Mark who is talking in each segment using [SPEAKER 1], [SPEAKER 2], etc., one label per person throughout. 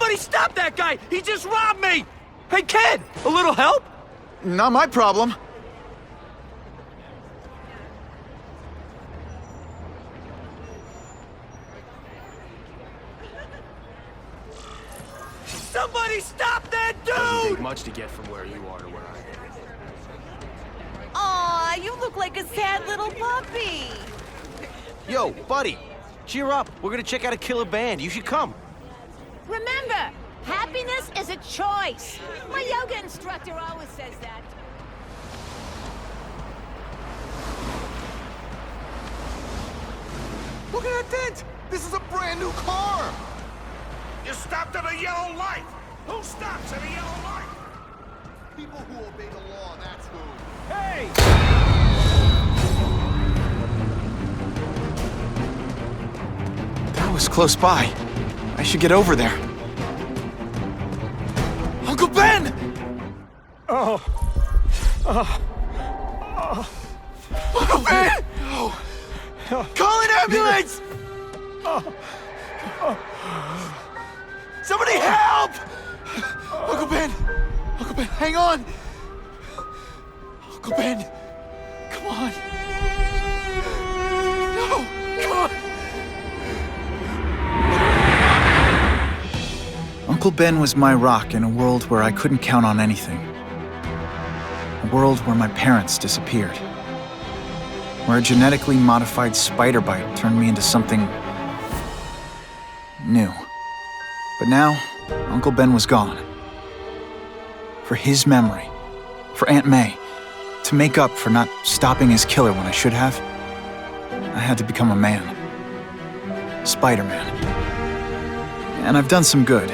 [SPEAKER 1] Somebody stop that guy! He just robbed me! Hey, kid! A little help?
[SPEAKER 2] Not my problem.
[SPEAKER 1] Somebody stop that
[SPEAKER 3] Doesn't
[SPEAKER 1] dude!
[SPEAKER 3] take much to get from where you are to where I am.
[SPEAKER 4] Aw, you look like a sad little puppy.
[SPEAKER 5] Yo, buddy, cheer up. We're gonna check out a killer band. You should come.
[SPEAKER 4] Remember, happiness is a choice. My yoga instructor always says that.
[SPEAKER 6] Look at that dent! This is a brand new car!
[SPEAKER 7] You stopped at a yellow light! Who stops at a yellow light?
[SPEAKER 6] People who obey the law, that's who.
[SPEAKER 1] Hey!
[SPEAKER 2] That was close by. I should get over there. Uncle Ben! Uncle Ben! Call an ambulance! Somebody help! Uncle Ben! Uncle Ben, hang on! Uncle Ben! Come on! No! Come on! Uncle Ben was my rock in a world where I couldn't count on anything. A world where my parents disappeared. Where a genetically modified spider bite turned me into something new. But now, Uncle Ben was gone. For his memory, for Aunt May, to make up for not stopping his killer when I should have, I had to become a man. Spider-Man. And I've done some good,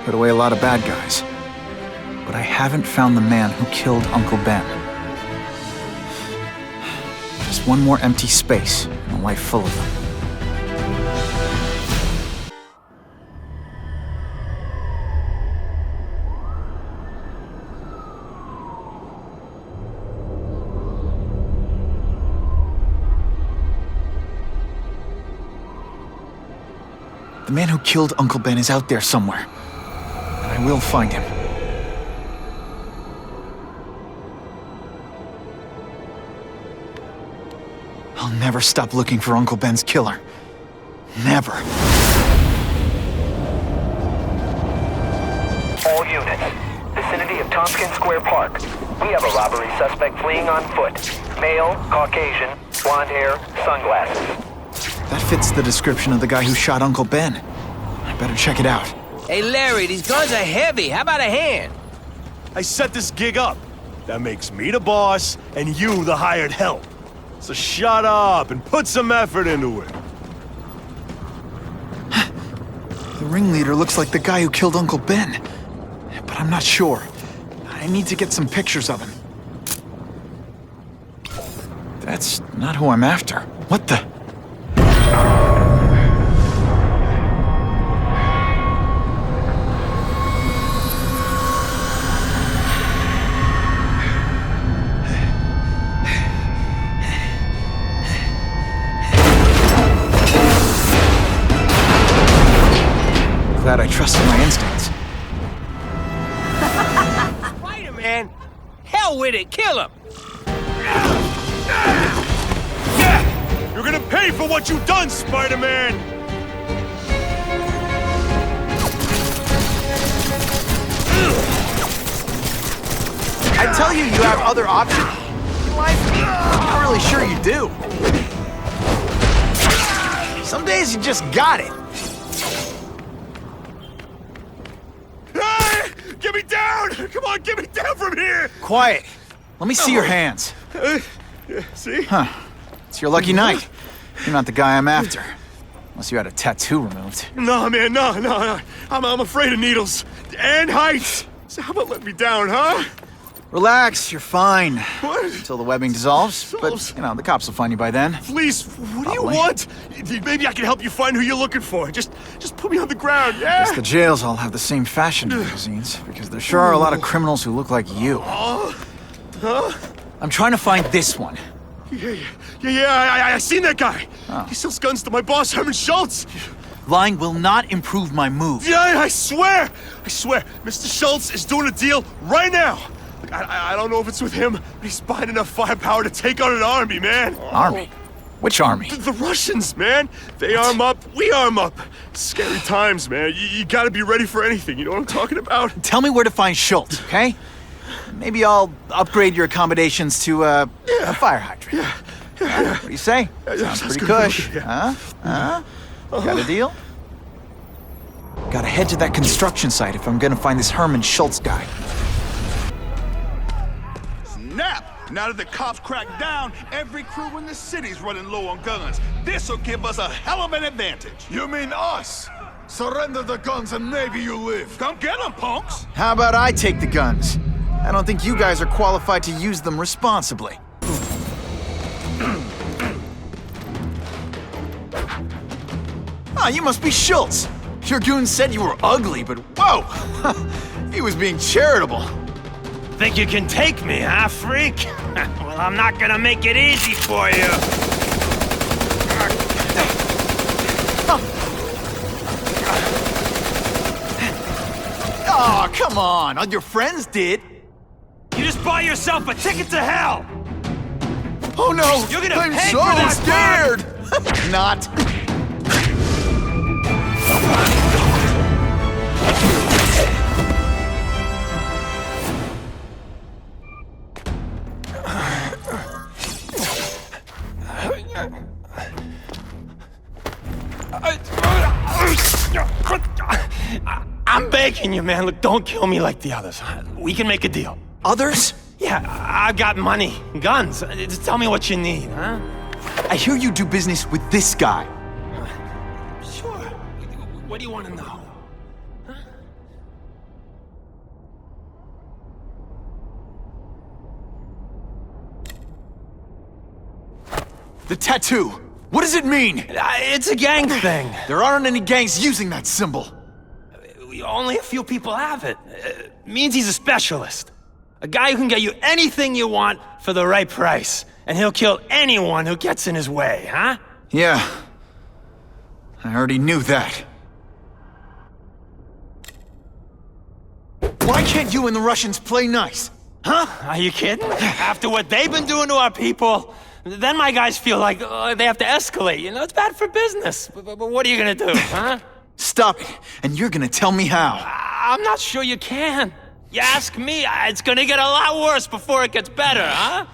[SPEAKER 2] put away a lot of bad guys. But I haven't found the man who killed Uncle Ben. Just one more empty space in a life full of them. The man who killed Uncle Ben is out there somewhere. And I will find him. I'll never stop looking for Uncle Ben's killer. Never.
[SPEAKER 8] All units, vicinity of Tompkins Square Park. We have a robbery suspect fleeing on foot. Male, Caucasian, blonde hair, sunglasses.
[SPEAKER 2] That fits the description of the guy who shot Uncle Ben. I better check it out.
[SPEAKER 5] Hey, Larry, these guns are heavy. How about a hand?
[SPEAKER 9] I set this gig up. That makes me the boss and you the hired help. So shut up and put some effort into it.
[SPEAKER 2] The ringleader looks like the guy who killed Uncle Ben. But I'm not sure. I need to get some pictures of him. That's not who I'm after. What the? Glad I trusted my instincts.
[SPEAKER 5] Spider-Man? Hell with it, kill him!
[SPEAKER 9] You're gonna pay for what you've done, Spider-Man!
[SPEAKER 2] I tell you, you have other options in life. I'm not really sure you do. Some days you just got it.
[SPEAKER 9] Hey! Get me down! Come on, get me down from here!
[SPEAKER 2] Quiet. Let me see your hands.
[SPEAKER 9] See?
[SPEAKER 2] Huh. It's your lucky night. You're not the guy I'm after. Unless you had a tattoo removed.
[SPEAKER 9] No, man, no. I'm afraid of needles. And heights. So how about let me down, huh?
[SPEAKER 2] Relax, you're fine.
[SPEAKER 9] What?
[SPEAKER 2] Until the webbing dissolves. But, you know, the cops will find you by then.
[SPEAKER 9] Please, what do you
[SPEAKER 2] Probably.
[SPEAKER 9] want? Maybe I can help you find who you're looking for. Just put me on the ground, yeah?
[SPEAKER 2] Guess the jails all have the same fashion magazines, because there sure are a lot of criminals who look like you.
[SPEAKER 9] Huh?
[SPEAKER 2] I'm trying to find this one.
[SPEAKER 9] Yeah, I seen that guy.
[SPEAKER 2] Oh.
[SPEAKER 9] He sells guns to my boss, Herman Schultz.
[SPEAKER 2] Lying will not improve my mood.
[SPEAKER 9] Yeah, I swear! I swear, Mr. Schultz is doing a deal right now! Look, I don't know if it's with him, but he's buying enough firepower to take on an army, man!
[SPEAKER 2] Army? Which army?
[SPEAKER 9] The Russians, man! They arm up, we arm up! Scary times, man. You gotta be ready for anything, you know what I'm talking about?
[SPEAKER 2] Tell me where to find Schultz, okay? Maybe I'll upgrade your accommodations to a fire hydrant. What do you say? Sounds pretty cush. Huh? Got a deal? Gotta head to that construction site if I'm gonna find this Herman Schultz guy.
[SPEAKER 7] Snap! Now that the cops cracked down, every crew in the city's running low on guns. This'll give us a hell of an advantage.
[SPEAKER 6] You mean us? Surrender the guns and maybe you live.
[SPEAKER 7] Come get them, punks!
[SPEAKER 2] How about I take the guns? I don't think you guys are qualified to use them responsibly. Ah, you must be Schultz. Your goon said you were ugly, but whoa! He was being charitable.
[SPEAKER 1] Think you can take me, huh, freak? Well, I'm not gonna make it easy for you.
[SPEAKER 2] Oh, come on. All your friends did.
[SPEAKER 1] You just bought yourself a ticket to hell!
[SPEAKER 2] Oh no!
[SPEAKER 1] You're gonna
[SPEAKER 2] I'm
[SPEAKER 1] pay
[SPEAKER 2] so
[SPEAKER 1] for that,
[SPEAKER 2] scared! Not.
[SPEAKER 1] I'm begging you, man. Look, don't kill me like the others. We can make a deal.
[SPEAKER 2] Others?
[SPEAKER 1] Yeah, I've got money, guns. Just tell me what you need, huh?
[SPEAKER 2] I hear you do business with this guy.
[SPEAKER 1] Sure. What do you want to know?
[SPEAKER 2] The tattoo. What does it mean?
[SPEAKER 1] It's a gang thing.
[SPEAKER 2] There aren't any gangs using that symbol.
[SPEAKER 1] Only a few people have it. Means he's a specialist. A guy who can get you anything you want for the right price. And he'll kill anyone who gets in his way, huh?
[SPEAKER 2] Yeah. I already knew that. Why can't you and the Russians play nice?
[SPEAKER 1] Huh? Are you kidding? After what they've been doing to our people, then my guys feel like they have to escalate. You know, it's bad for business. But what are you gonna do, huh?
[SPEAKER 2] Stop it, and you're gonna tell me how.
[SPEAKER 1] I'm not sure you can. You ask me, it's gonna get a lot worse before it gets better, huh?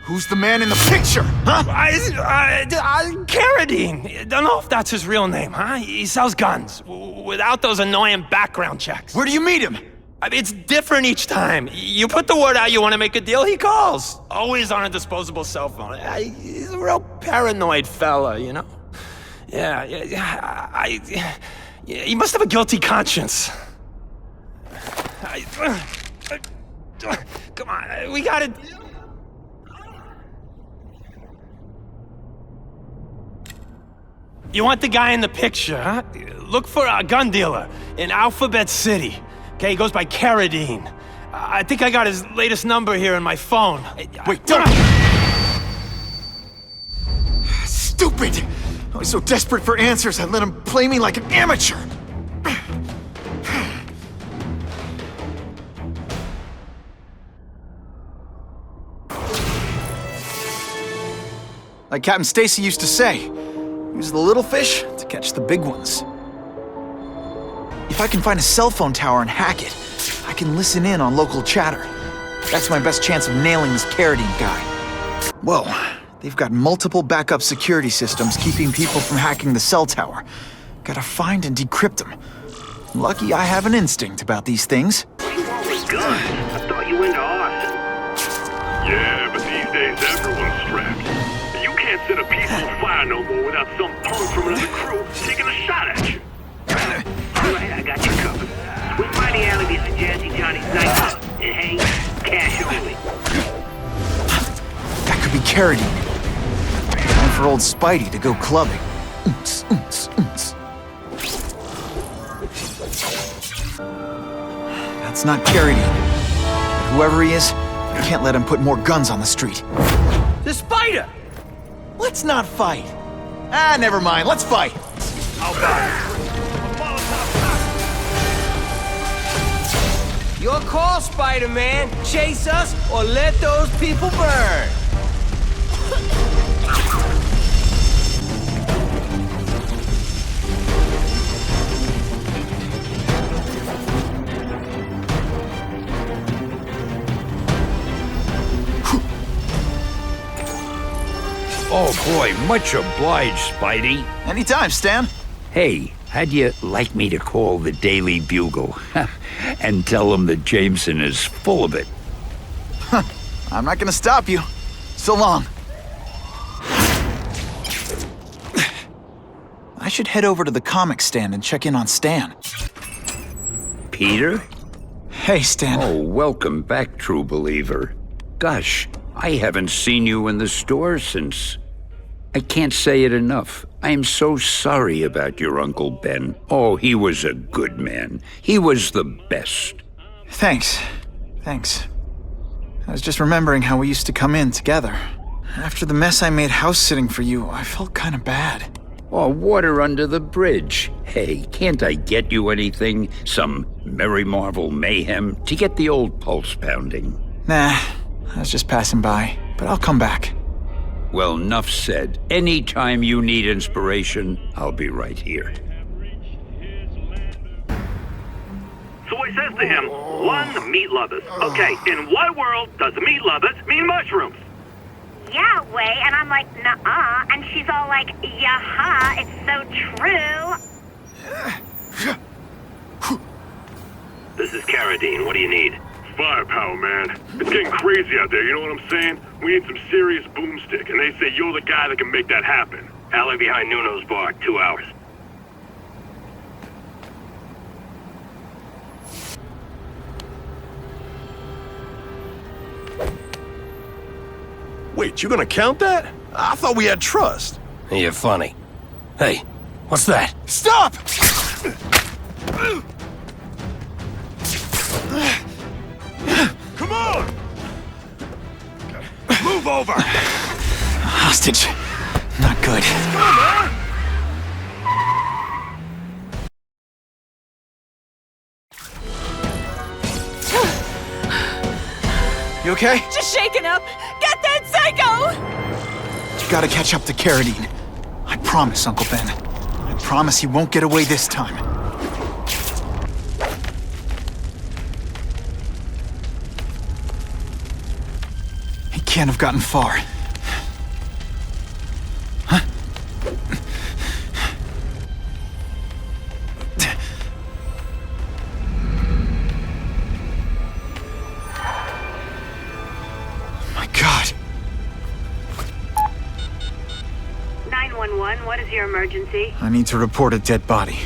[SPEAKER 2] Who's the man in the picture, huh?
[SPEAKER 1] Carradine. Don't know if that's his real name, huh? He sells guns without those annoying background checks.
[SPEAKER 2] Where do you meet him?
[SPEAKER 1] It's different each time. You put the word out you want to make a deal, he calls. Always on a disposable cell phone. He's a real paranoid fella, you know? Yeah, he must have a guilty conscience. Come on, we gotta... You want the guy in the picture, huh? Look for a gun dealer in Alphabet City. Okay, he goes by Carradine. I think I got his latest number here in my phone.
[SPEAKER 2] Wait, don't! Stupid! I was so desperate for answers, I let him play me like an amateur! Like Captain Stacy used to say, use the little fish to catch the big ones. If I can find a cell phone tower and hack it, I can listen in on local chatter. That's my best chance of nailing this Carradine guy. Whoa, they've got multiple backup security systems keeping people from hacking the cell tower. Gotta find and decrypt them. Lucky I have an instinct about these things.
[SPEAKER 10] I thought you into arson.
[SPEAKER 7] Yeah, but these days everyone's strapped. You can't set a peaceful fire no more without some punk from another crew taking a shot at you.
[SPEAKER 10] Alright, I got you covered. Swing by the alley to Jazzy Johnny's nightclub. And hey, cash only.
[SPEAKER 2] That could be Carradine. Time for old Spidey to go clubbing. Oons, oons, oons. That's not Carradine. But whoever he is, I can't let him put more guns on the street.
[SPEAKER 5] The spider!
[SPEAKER 2] Let's not fight. Ah, never mind. Let's fight.
[SPEAKER 5] Your call, Spider-Man. Chase us or let those people burn.
[SPEAKER 11] Oh boy, much obliged, Spidey.
[SPEAKER 2] Anytime, Stan.
[SPEAKER 11] Hey, how'd you like me to call the Daily Bugle and tell them that Jameson is full of it?
[SPEAKER 2] I'm not gonna stop you. So long. I should head over to the comic stand and check in on Stan.
[SPEAKER 11] Peter?
[SPEAKER 2] Hey, Stan.
[SPEAKER 11] Oh, welcome back, true believer. Gosh, I haven't seen you in the store since... I can't say it enough. I am so sorry about your Uncle Ben. Oh, he was a good man. He was the best.
[SPEAKER 2] Thanks. I was just remembering how we used to come in together. After the mess I made house-sitting for you, I felt kind of bad.
[SPEAKER 11] Oh, water under the bridge. Hey, can't I get you anything? Some Merry Marvel mayhem to get the old pulse pounding?
[SPEAKER 2] Nah, I was just passing by, but I'll come back.
[SPEAKER 11] Well, enough said. Anytime you need inspiration, I'll be right here.
[SPEAKER 7] So he says to him, one, meat lovers. Okay, in what world does meat lovers mean mushrooms?
[SPEAKER 12] Yeah, way, and I'm like, nuh-uh, and she's all like, yaha, it's so true.
[SPEAKER 7] This is Carradine. What do you need?
[SPEAKER 9] Firepower, man. It's getting crazy out there, you know what I'm saying? We need some serious boomstick, and they say you're the guy that can make that happen.
[SPEAKER 7] Alley behind Nuno's bar, 2 hours.
[SPEAKER 9] Wait, you gonna count that? I thought we had trust.
[SPEAKER 5] You're funny. Hey, what's that?
[SPEAKER 2] Stop!
[SPEAKER 9] Come on! Move over!
[SPEAKER 2] Hostage. Not good. You okay?
[SPEAKER 4] Just shaken up. Get that psycho!
[SPEAKER 2] You gotta catch up to Carradine. I promise, Uncle Ben. I promise he won't get away this time. He can't have gotten far. Huh? My God.
[SPEAKER 12] 911, what is your emergency?
[SPEAKER 2] I need to report a dead body.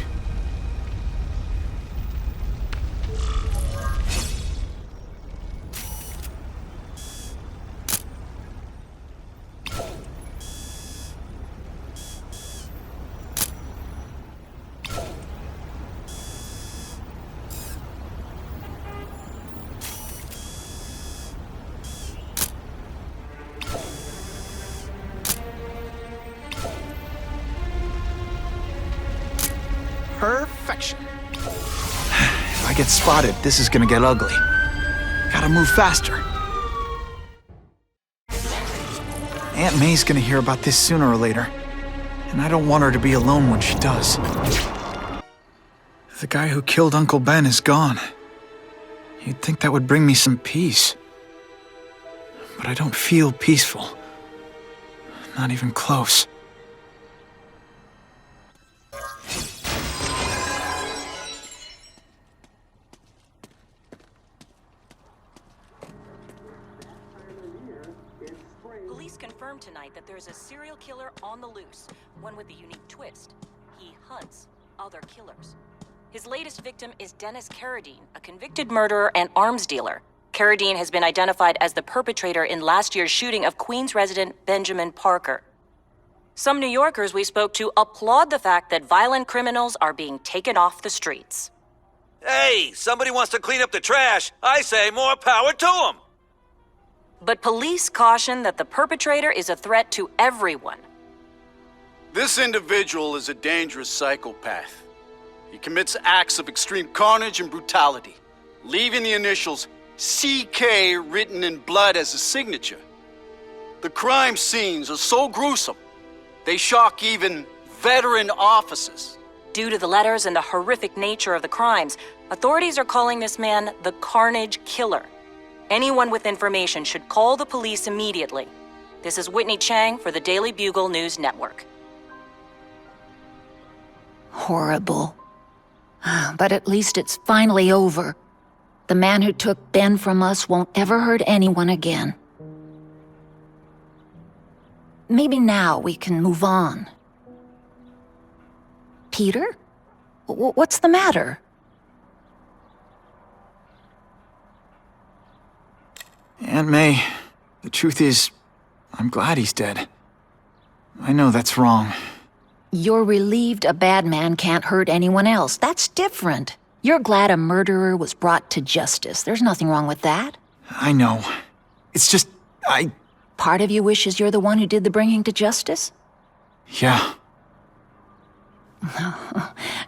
[SPEAKER 2] Perfection. If I get spotted, this is gonna get ugly. Gotta move faster. Aunt May's gonna hear about this sooner or later, and I don't want her to be alone when she does. The guy who killed Uncle Ben is gone. You'd think that would bring me some peace. But I don't feel peaceful. Not even close.
[SPEAKER 13] Police confirmed tonight that there's a serial killer on the loose, one with a unique twist. He hunts other killers. His latest victim is Dennis Carradine, a convicted murderer and arms dealer. Carradine has been identified as the perpetrator in last year's shooting of Queens resident Benjamin Parker. Some New Yorkers we spoke to applaud the fact that violent criminals are being taken off the streets.
[SPEAKER 5] Hey, somebody wants to clean up the trash. I say more power to them.
[SPEAKER 13] But police caution that the perpetrator is a threat to everyone.
[SPEAKER 14] This individual is a dangerous psychopath. He commits acts of extreme carnage and brutality, leaving the initials CK written in blood as a signature. The crime scenes are so gruesome, they shock even veteran officers.
[SPEAKER 13] Due to the letters and the horrific nature of the crimes, authorities are calling this man the Carnage Killer. Anyone with information should call the police immediately. This is Whitney Chang for the Daily Bugle News Network.
[SPEAKER 4] Horrible. But at least it's finally over. The man who took Ben from us won't ever hurt anyone again. Maybe now we can move on. Peter? What's the matter?
[SPEAKER 2] Aunt May, the truth is, I'm glad he's dead. I know that's wrong.
[SPEAKER 4] You're relieved a bad man can't hurt anyone else. That's different. You're glad a murderer was brought to justice. There's nothing wrong with that.
[SPEAKER 2] I know. It's just,
[SPEAKER 4] Part of you wishes you're the one who did the bringing to justice?
[SPEAKER 2] Yeah.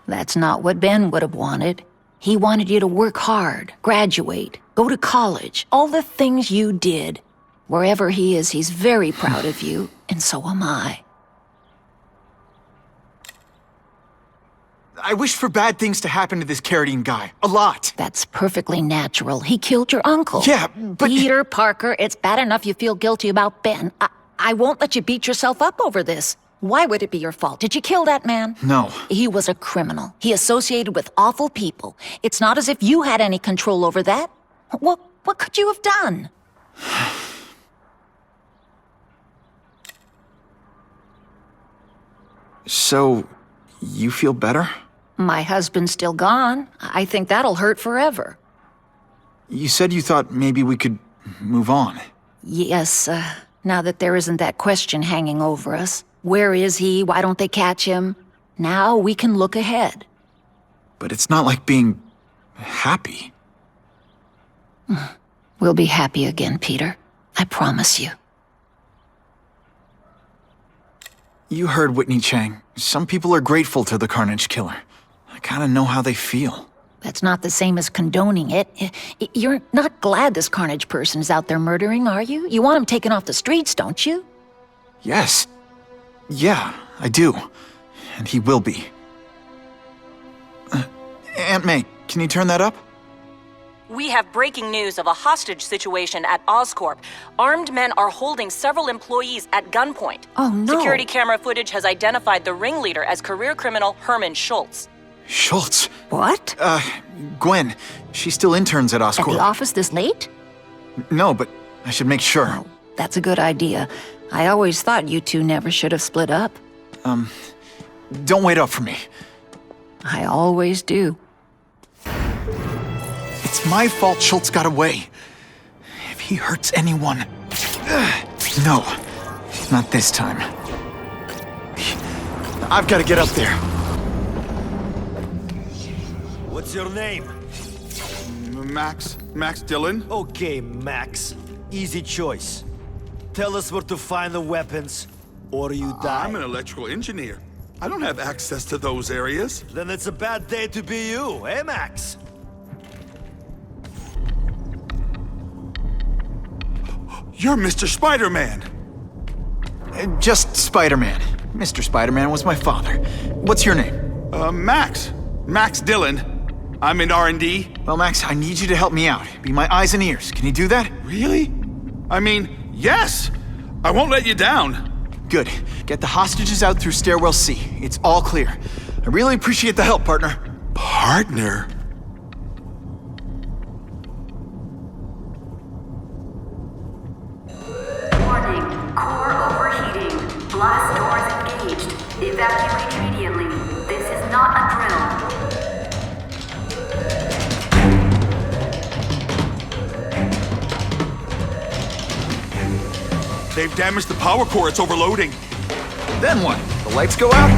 [SPEAKER 4] That's not what Ben would have wanted. He wanted you to work hard, graduate, go to college, all the things you did. Wherever he is, he's very proud of you, and so am I.
[SPEAKER 2] I wish for bad things to happen to this Carradine guy. A lot.
[SPEAKER 4] That's perfectly natural. He killed your uncle.
[SPEAKER 2] Yeah, but...
[SPEAKER 4] Peter Parker, it's bad enough you feel guilty about Ben. I won't let you beat yourself up over this. Why would it be your fault? Did you kill that man?
[SPEAKER 2] No.
[SPEAKER 4] He was a criminal. He associated with awful people. It's not as if you had any control over that. What could you have done?
[SPEAKER 2] So, you feel better?
[SPEAKER 4] My husband's still gone. I think that'll hurt forever.
[SPEAKER 2] You said you thought maybe we could move on.
[SPEAKER 4] Yes, now that there isn't that question hanging over us. Where is he? Why don't they catch him? Now we can look ahead.
[SPEAKER 2] But it's not like being happy.
[SPEAKER 4] We'll be happy again, Peter. I promise you.
[SPEAKER 2] You heard Whitney Chang. Some people are grateful to the Carnage Killer. I kinda know how they feel.
[SPEAKER 4] That's not the same as condoning it. You're not glad this Carnage person is out there murdering, are you? You want him taken off the streets, don't you?
[SPEAKER 2] Yes. Yeah, I do. And he will be. Aunt May, can you turn that up?
[SPEAKER 13] We have breaking news of a hostage situation at Oscorp. Armed men are holding several employees at gunpoint.
[SPEAKER 4] Oh, no.
[SPEAKER 13] Security camera footage has identified the ringleader as career criminal Herman Schultz.
[SPEAKER 2] Schultz?
[SPEAKER 4] What?
[SPEAKER 2] Gwen. She still interns at Oscorp.
[SPEAKER 4] At the office this late?
[SPEAKER 2] No, but I should make sure.
[SPEAKER 4] Oh, that's a good idea. I always thought you two never should have split up.
[SPEAKER 2] Don't wait up for me.
[SPEAKER 4] I always do.
[SPEAKER 2] It's my fault Schultz got away. If he hurts anyone... No, not this time. I've got to get up there.
[SPEAKER 15] What's your name?
[SPEAKER 6] Max Dillon.
[SPEAKER 15] Okay, Max. Easy choice. Tell us where to find the weapons, or you die.
[SPEAKER 6] I'm an electrical engineer. I don't have access to those areas.
[SPEAKER 15] Then it's a bad day to be you, eh, Max?
[SPEAKER 6] You're Mr. Spider-Man.
[SPEAKER 2] Just Spider-Man. Mr. Spider-Man was my father. What's your name?
[SPEAKER 6] Max. Max Dillon. I'm in R&D.
[SPEAKER 2] Well, Max, I need you to help me out. Be my eyes and ears. Can you do that?
[SPEAKER 6] Really? I mean, yes. I won't let you down.
[SPEAKER 2] Good. Get the hostages out through stairwell C. It's all clear. I really appreciate the help, partner.
[SPEAKER 6] Partner?
[SPEAKER 16] Warning. Core overheating. Blast doors engaged. Evacuate immediately. This is not a drill.
[SPEAKER 6] They've damaged the power core. It's overloading.
[SPEAKER 2] Then what? The lights go out?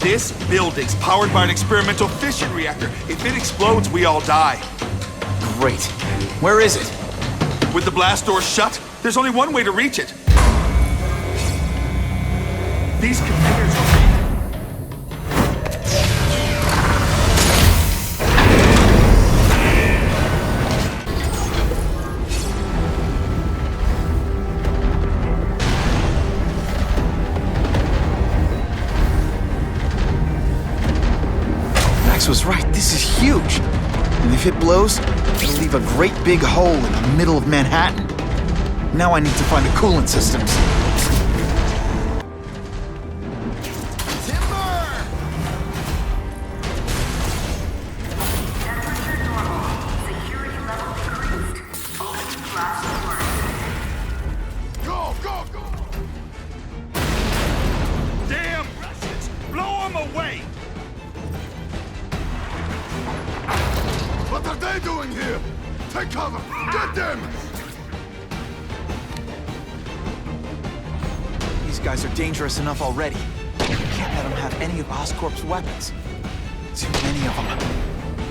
[SPEAKER 6] This building's powered by an experimental fission reactor. If it explodes, we all die.
[SPEAKER 2] Great. Where is it?
[SPEAKER 6] With the blast door shut, there's only one way to reach it. These conveyors are made.
[SPEAKER 2] Max was right, this is huge. And if it blows, it'll leave a great big hole in the middle of Manhattan. Now I need to find the coolant systems.
[SPEAKER 6] Go, go, go! Damn Russians! Blow them away! What are they doing here? Take cover! Get them!
[SPEAKER 2] These guys are dangerous enough already. Can't let them have any of Oscorp's weapons. Too many of them.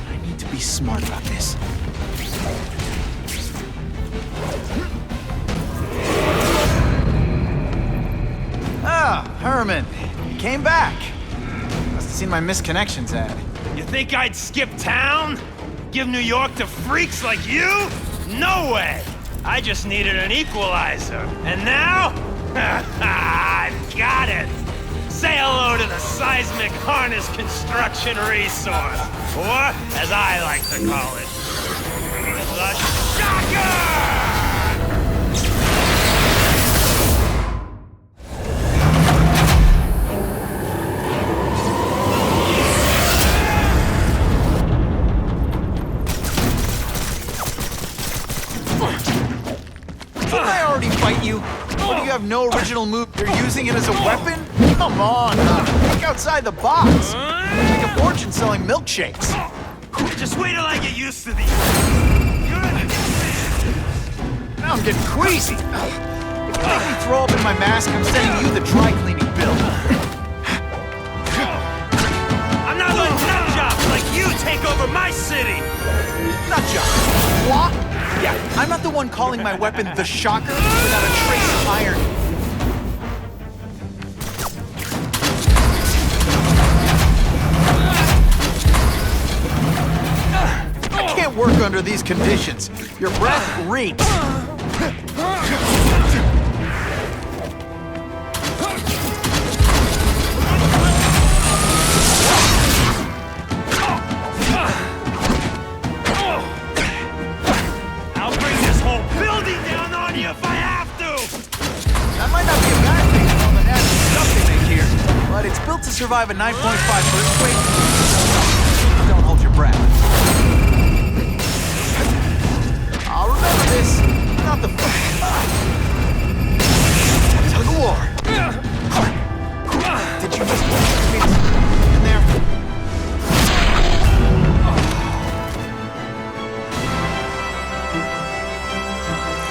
[SPEAKER 2] I need to be smart about this. Ah, Herman. You came back. Must have seen my misconnections ad.
[SPEAKER 1] You think I'd skip town? Give New York to freaks like you? No way! I just needed an equalizer. And now? I've got it! Say hello to the seismic harness construction resource. Or, as I like to call it, the Shocker!
[SPEAKER 2] Didn't I already fight you? What, do you have no original move? You're using it as a weapon? Come on, think outside the box. Make a fortune selling milkshakes.
[SPEAKER 1] Just wait till I get used to these.
[SPEAKER 2] Now I'm getting queasy. If you make me throw up in my mask, I'm sending you the dry cleaning bill.
[SPEAKER 1] I'm not letting nut jobs like you take over my city!
[SPEAKER 2] Nut job. What? Yeah, I'm not the one calling my weapon the Shocker without a trace of iron. I can't work under these conditions. Your breath reeks. That might not be a bad thing with all the nasty stuff they make here, but it's built to survive a 9.5 earthquake. Don't hold your breath. I'll remember this. Not the tug of war. Did you just in there?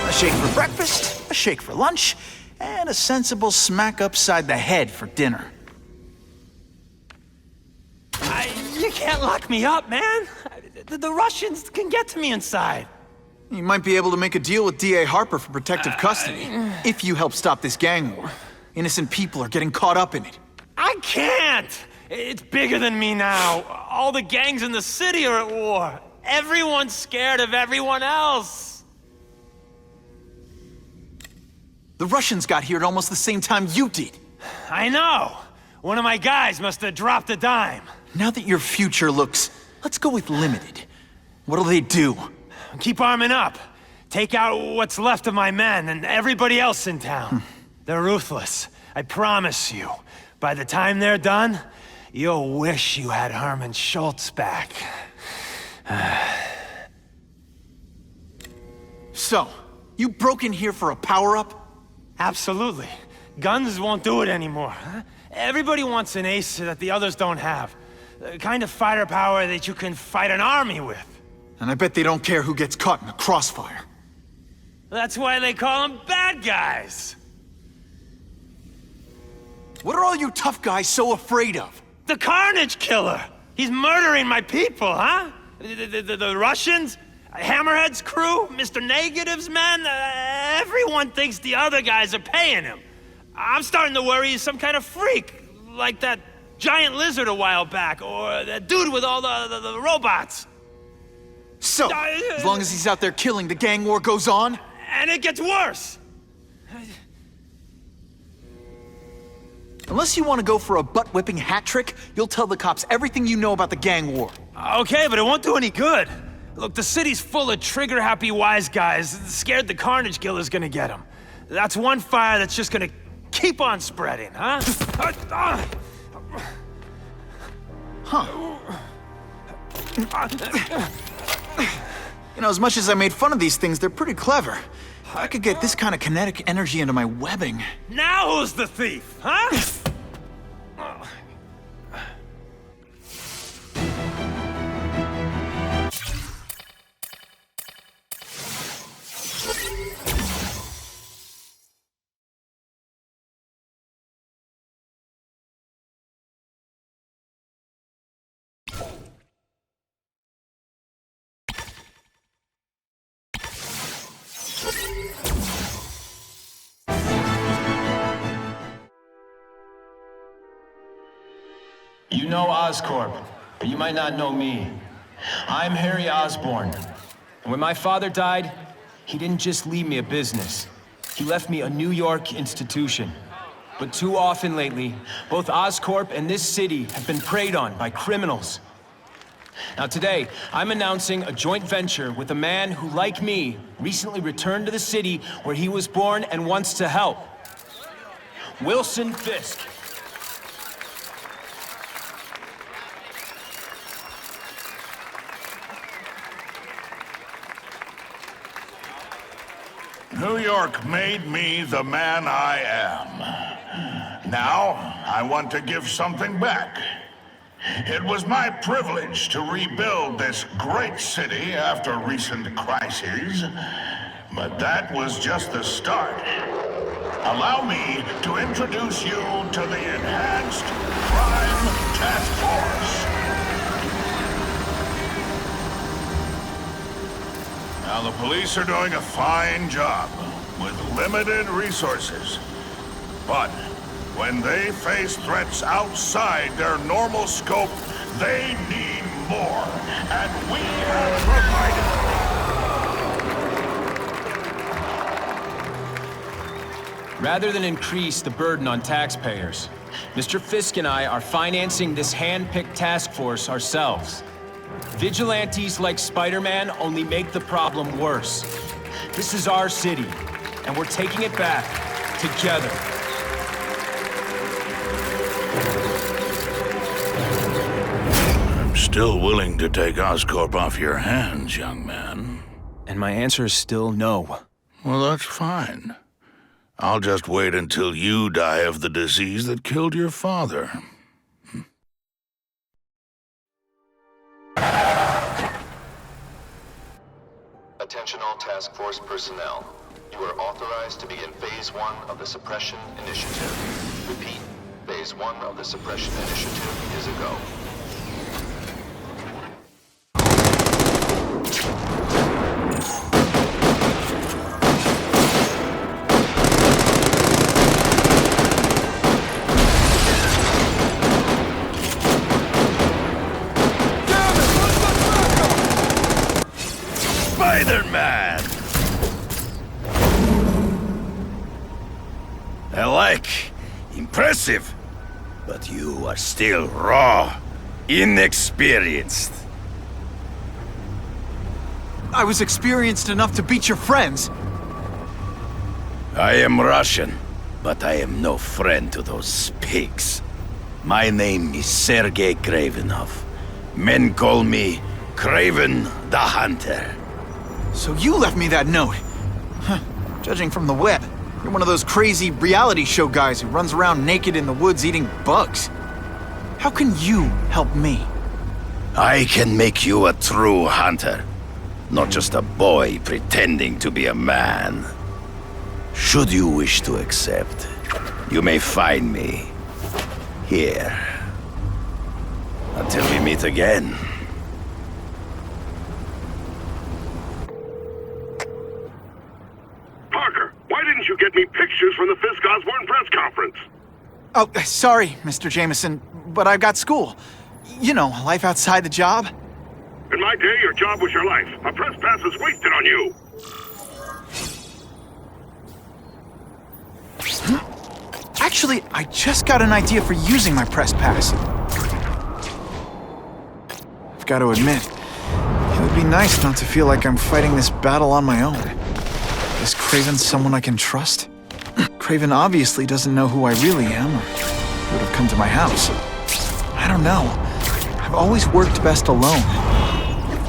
[SPEAKER 2] A shake for breakfast, a shake for lunch, and a sensible smack upside the head for dinner.
[SPEAKER 1] You can't lock me up, man. The Russians can get to me inside.
[SPEAKER 2] You might be able to make a deal with D.A. Harper for protective custody, if you help stop this gang war. Innocent people are getting caught up in it.
[SPEAKER 1] I can't! It's bigger than me now. All the gangs in the city are at war. Everyone's scared of everyone else.
[SPEAKER 2] The Russians got here at almost the same time you did.
[SPEAKER 1] I know. One of my guys must have dropped a dime.
[SPEAKER 2] Now that your future looks, let's go with limited. What'll they do?
[SPEAKER 1] Keep arming up. Take out what's left of my men and everybody else in town. They're ruthless. I promise you. By the time they're done, you'll wish you had Herman Schultz back.
[SPEAKER 2] So, you broke in here for a power-up?
[SPEAKER 1] Absolutely. Guns won't do it anymore. Huh? Everybody wants an ace that the others don't have. The kind of fighter power that you can fight an army with.
[SPEAKER 2] And I bet they don't care who gets caught in a crossfire.
[SPEAKER 1] That's why they call them bad guys.
[SPEAKER 2] What are all you tough guys so afraid of?
[SPEAKER 1] The Carnage Killer! He's murdering my people, huh? The Russians? Hammerhead's crew, Mr. Negative's men, everyone thinks the other guys are paying him. I'm starting to worry he's some kind of freak, like that giant lizard a while back, or that dude with all the robots.
[SPEAKER 2] So, as long as he's out there killing, the gang war goes on?
[SPEAKER 1] And it gets worse!
[SPEAKER 2] Unless you want to go for a butt-whipping hat trick, you'll tell the cops everything you know about the gang war.
[SPEAKER 1] Okay, but it won't do any good. Look, the city's full of trigger-happy wise guys, scared the Carnage Killer's gonna get them. That's one fire that's just gonna keep on spreading, huh?
[SPEAKER 2] You know, as much as I made fun of these things, they're pretty clever. I could get this kind of kinetic energy into my webbing.
[SPEAKER 1] Now who's the thief, huh?
[SPEAKER 17] You know Oscorp, but you might not know me. I'm Harry Osborn. And when my father died, he didn't just leave me a business. He left me a New York institution. But too often lately, both Oscorp and this city have been preyed on by criminals. Now today, I'm announcing a joint venture with a man who, like me, recently returned to the city where he was born and wants to help. Wilson Fisk.
[SPEAKER 18] New York made me the man I am. Now, I want to give something back. It was my privilege to rebuild this great city after recent crises, but that was just the start. Allow me to introduce you to the Enhanced Crime Task Force. Now, the police are doing a fine job with limited resources. But when they face threats outside their normal scope, they need more. And we have provided.
[SPEAKER 17] Rather than increase the burden on taxpayers, Mr. Fisk and I are financing this hand-picked task force ourselves. Vigilantes like Spider-Man only make the problem worse. This is our city, and we're taking it back together.
[SPEAKER 18] I'm still willing to take Oscorp off your hands, young man.
[SPEAKER 17] And my answer is still no.
[SPEAKER 18] Well, that's fine. I'll just wait until you die of the disease that killed your father.
[SPEAKER 19] Attention all task force personnel. You are authorized to begin Phase 1 of the Suppression Initiative. Repeat, Phase 1 of the Suppression Initiative is a go.
[SPEAKER 1] Spider-Man! I like. Impressive. But you are still raw. Inexperienced.
[SPEAKER 2] I was experienced enough to beat your friends.
[SPEAKER 1] I am Russian, but I am no friend to those pigs. My name is Sergei Kravenov. Men call me Kraven the Hunter.
[SPEAKER 2] So you left me that note. Huh. Judging from the web, you're one of those crazy reality show guys who runs around naked in the woods eating bugs. How can you help me?
[SPEAKER 1] I can make you a true hunter. Not just a boy pretending to be a man. Should you wish to accept, you may find me here. Until we meet again.
[SPEAKER 2] Oh, sorry, Mr. Jameson, but I've got school. You know, life outside the job.
[SPEAKER 7] In my day, your job was your life. A press pass is wasted on you.
[SPEAKER 2] Actually, I just got an idea for using my press pass. I've got to admit, it would be nice not to feel like I'm fighting this battle on my own. Is Kraven someone I can trust? Kraven obviously doesn't know who I really am, or he would have come to my house. I don't know. I've always worked best alone.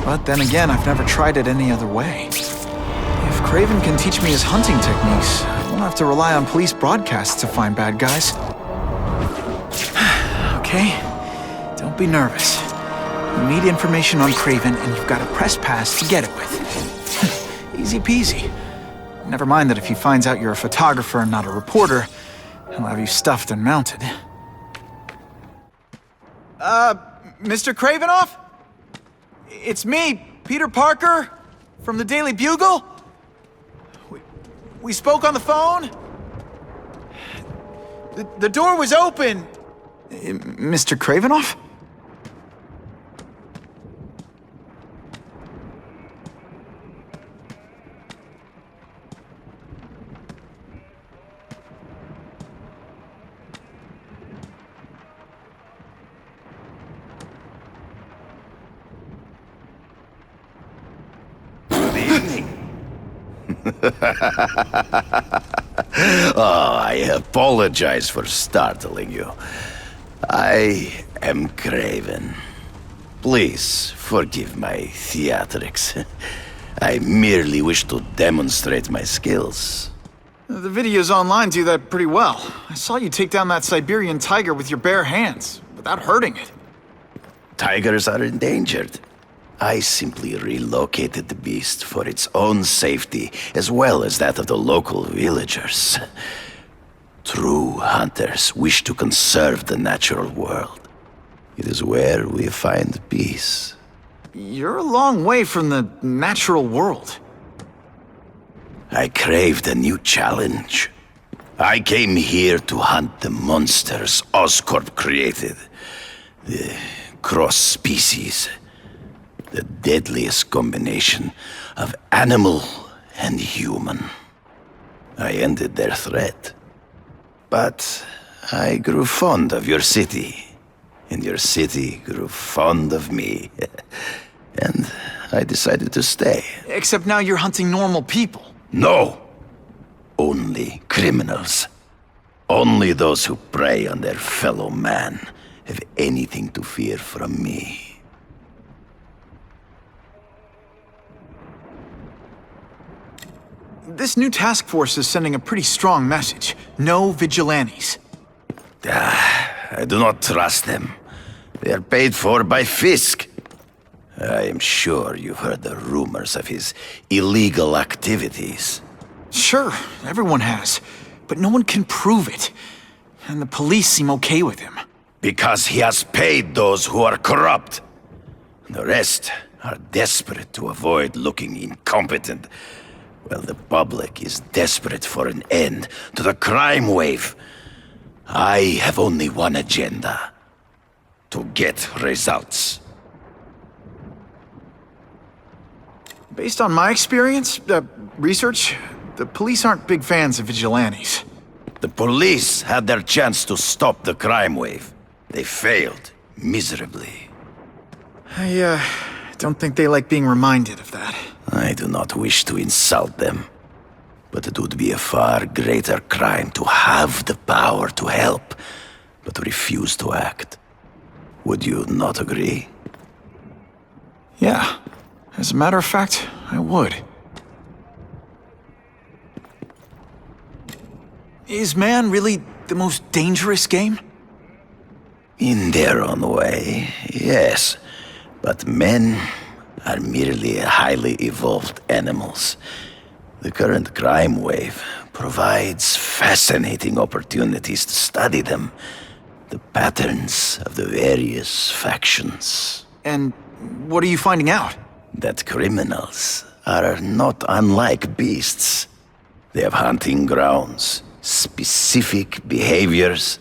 [SPEAKER 2] But then again, I've never tried it any other way. If Kraven can teach me his hunting techniques, I won't have to rely on police broadcasts to find bad guys. Okay? Don't be nervous. You need information on Kraven, and you've got a press pass to get it with. Easy peasy. Never mind that if he finds out you're a photographer and not a reporter, he'll have you stuffed and mounted. Mr. Kravinoff? It's me, Peter Parker, from the Daily Bugle. We spoke on the phone. The door was open. Mr. Kravinoff?
[SPEAKER 20] Oh, I apologize for startling you. I am Kraven. Please forgive my theatrics. I merely wish to demonstrate my skills.
[SPEAKER 2] The videos online do that pretty well. I saw you take down that Siberian tiger with your bare hands, without hurting it.
[SPEAKER 20] Tigers are endangered. I simply relocated the beast for its own safety, as well as that of the local villagers. True hunters wish to conserve the natural world. It is where we find peace.
[SPEAKER 2] You're a long way from the natural world.
[SPEAKER 20] I craved a new challenge. I came here to hunt the monsters Oscorp created. The cross-species. The deadliest combination of animal and human. I ended their threat. But I grew fond of your city. And your city grew fond of me. And I decided to stay.
[SPEAKER 2] Except now you're hunting normal people.
[SPEAKER 20] No! Only criminals. Only those who prey on their fellow man have anything to fear from me.
[SPEAKER 2] This new task force is sending a pretty strong message. No vigilantes.
[SPEAKER 20] I do not trust them. They are paid for by Fisk. I am sure you've heard the rumors of his illegal activities.
[SPEAKER 2] Sure, everyone has. But no one can prove it. And the police seem okay with him.
[SPEAKER 20] Because he has paid those who are corrupt. The rest are desperate to avoid looking incompetent. Well, the public is desperate for an end to the crime wave. I have only one agenda. To get results.
[SPEAKER 2] Based on my experience, research, the police aren't big fans of vigilantes.
[SPEAKER 20] The police had their chance to stop the crime wave. They failed miserably.
[SPEAKER 2] I don't think they like being reminded of that.
[SPEAKER 20] I do not wish to insult them, but it would be a far greater crime to have the power to help, but refuse to act. Would you not agree?
[SPEAKER 2] Yeah. As a matter of fact, I would. Is man really the most dangerous game?
[SPEAKER 20] In their own way, yes. But men are merely highly evolved animals. The current crime wave provides fascinating opportunities to study them. The patterns of the various factions.
[SPEAKER 2] And what are you finding out?
[SPEAKER 20] That criminals are not unlike beasts. They have hunting grounds, specific behaviors,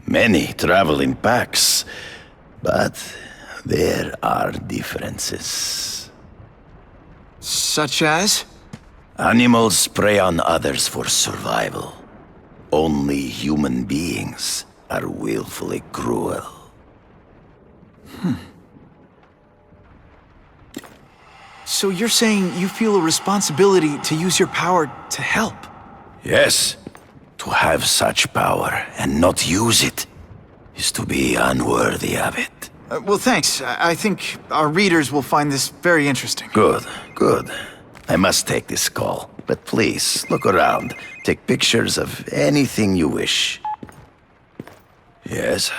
[SPEAKER 20] Many travel in packs, but there are differences.
[SPEAKER 2] Such as?
[SPEAKER 20] Animals prey on others for survival. Only human beings are willfully cruel.
[SPEAKER 2] So you're saying you feel a responsibility to use your power to help?
[SPEAKER 20] Yes. To have such power and not use it is to be unworthy of it.
[SPEAKER 2] Well, thanks. I think our readers will find this very interesting.
[SPEAKER 20] Good, good. I must take this call, but please, look around. Take pictures of anything you wish. Yes?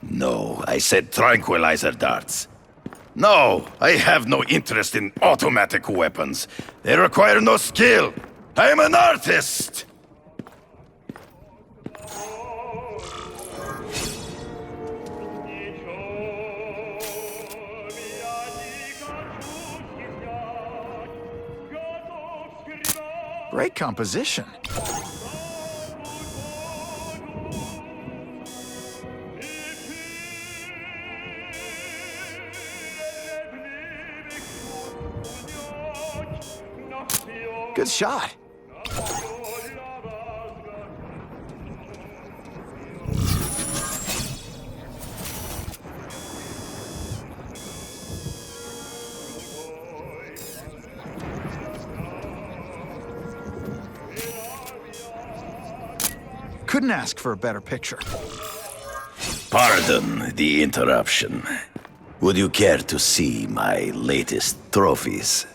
[SPEAKER 20] No, I said tranquilizer darts. No, I have no interest in automatic weapons. They require no skill. I am an artist!
[SPEAKER 2] Great composition. Good shot. Couldn't ask for a better picture.
[SPEAKER 20] Pardon the interruption. Would you care to see my latest trophies?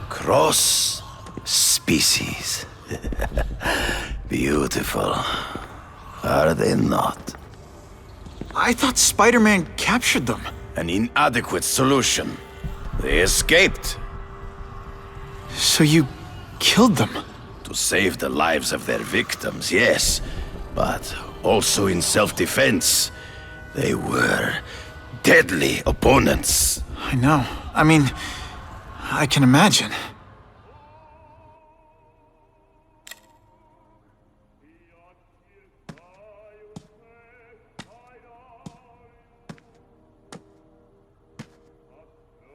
[SPEAKER 20] Cross species. Beautiful. Are they not?
[SPEAKER 2] I thought Spider-Man captured them.
[SPEAKER 20] An inadequate solution. They escaped.
[SPEAKER 2] So you killed them?
[SPEAKER 20] To save the lives of their victims, yes. But also in self-defense. They were deadly opponents.
[SPEAKER 2] I know. I mean, I can imagine.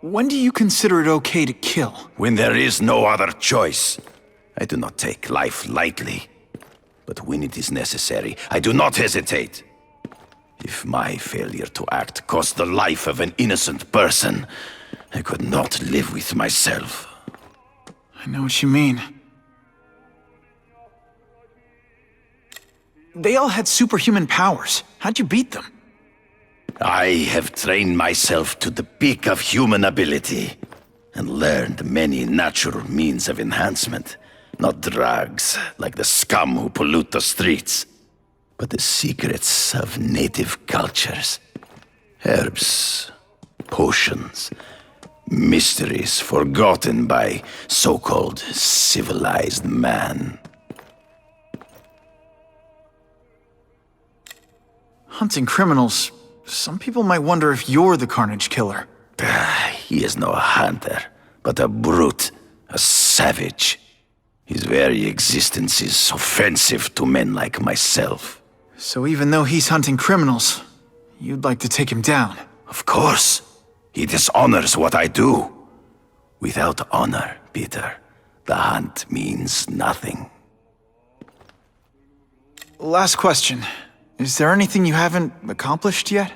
[SPEAKER 2] When do you consider it okay to kill?
[SPEAKER 20] When there is no other choice. I do not take life lightly. But when it is necessary, I do not hesitate. If my failure to act cost the life of an innocent person, I could not live with myself.
[SPEAKER 2] I know what you mean. They all had superhuman powers. How'd you beat them?
[SPEAKER 20] I have trained myself to the peak of human ability and learned many natural means of enhancement. Not drugs, like the scum who pollute the streets, but the secrets of native cultures. Herbs, potions, mysteries forgotten by so-called civilized man.
[SPEAKER 2] Hunting criminals. Some people might wonder if you're the Carnage Killer.
[SPEAKER 20] He is no hunter, but a brute, a savage. His very existence is offensive to men like myself.
[SPEAKER 2] So even though he's hunting criminals, you'd like to take him down?
[SPEAKER 20] Of course. He dishonors what I do. Without honor, Peter, the hunt means nothing.
[SPEAKER 2] Last question. Is there anything you haven't accomplished yet?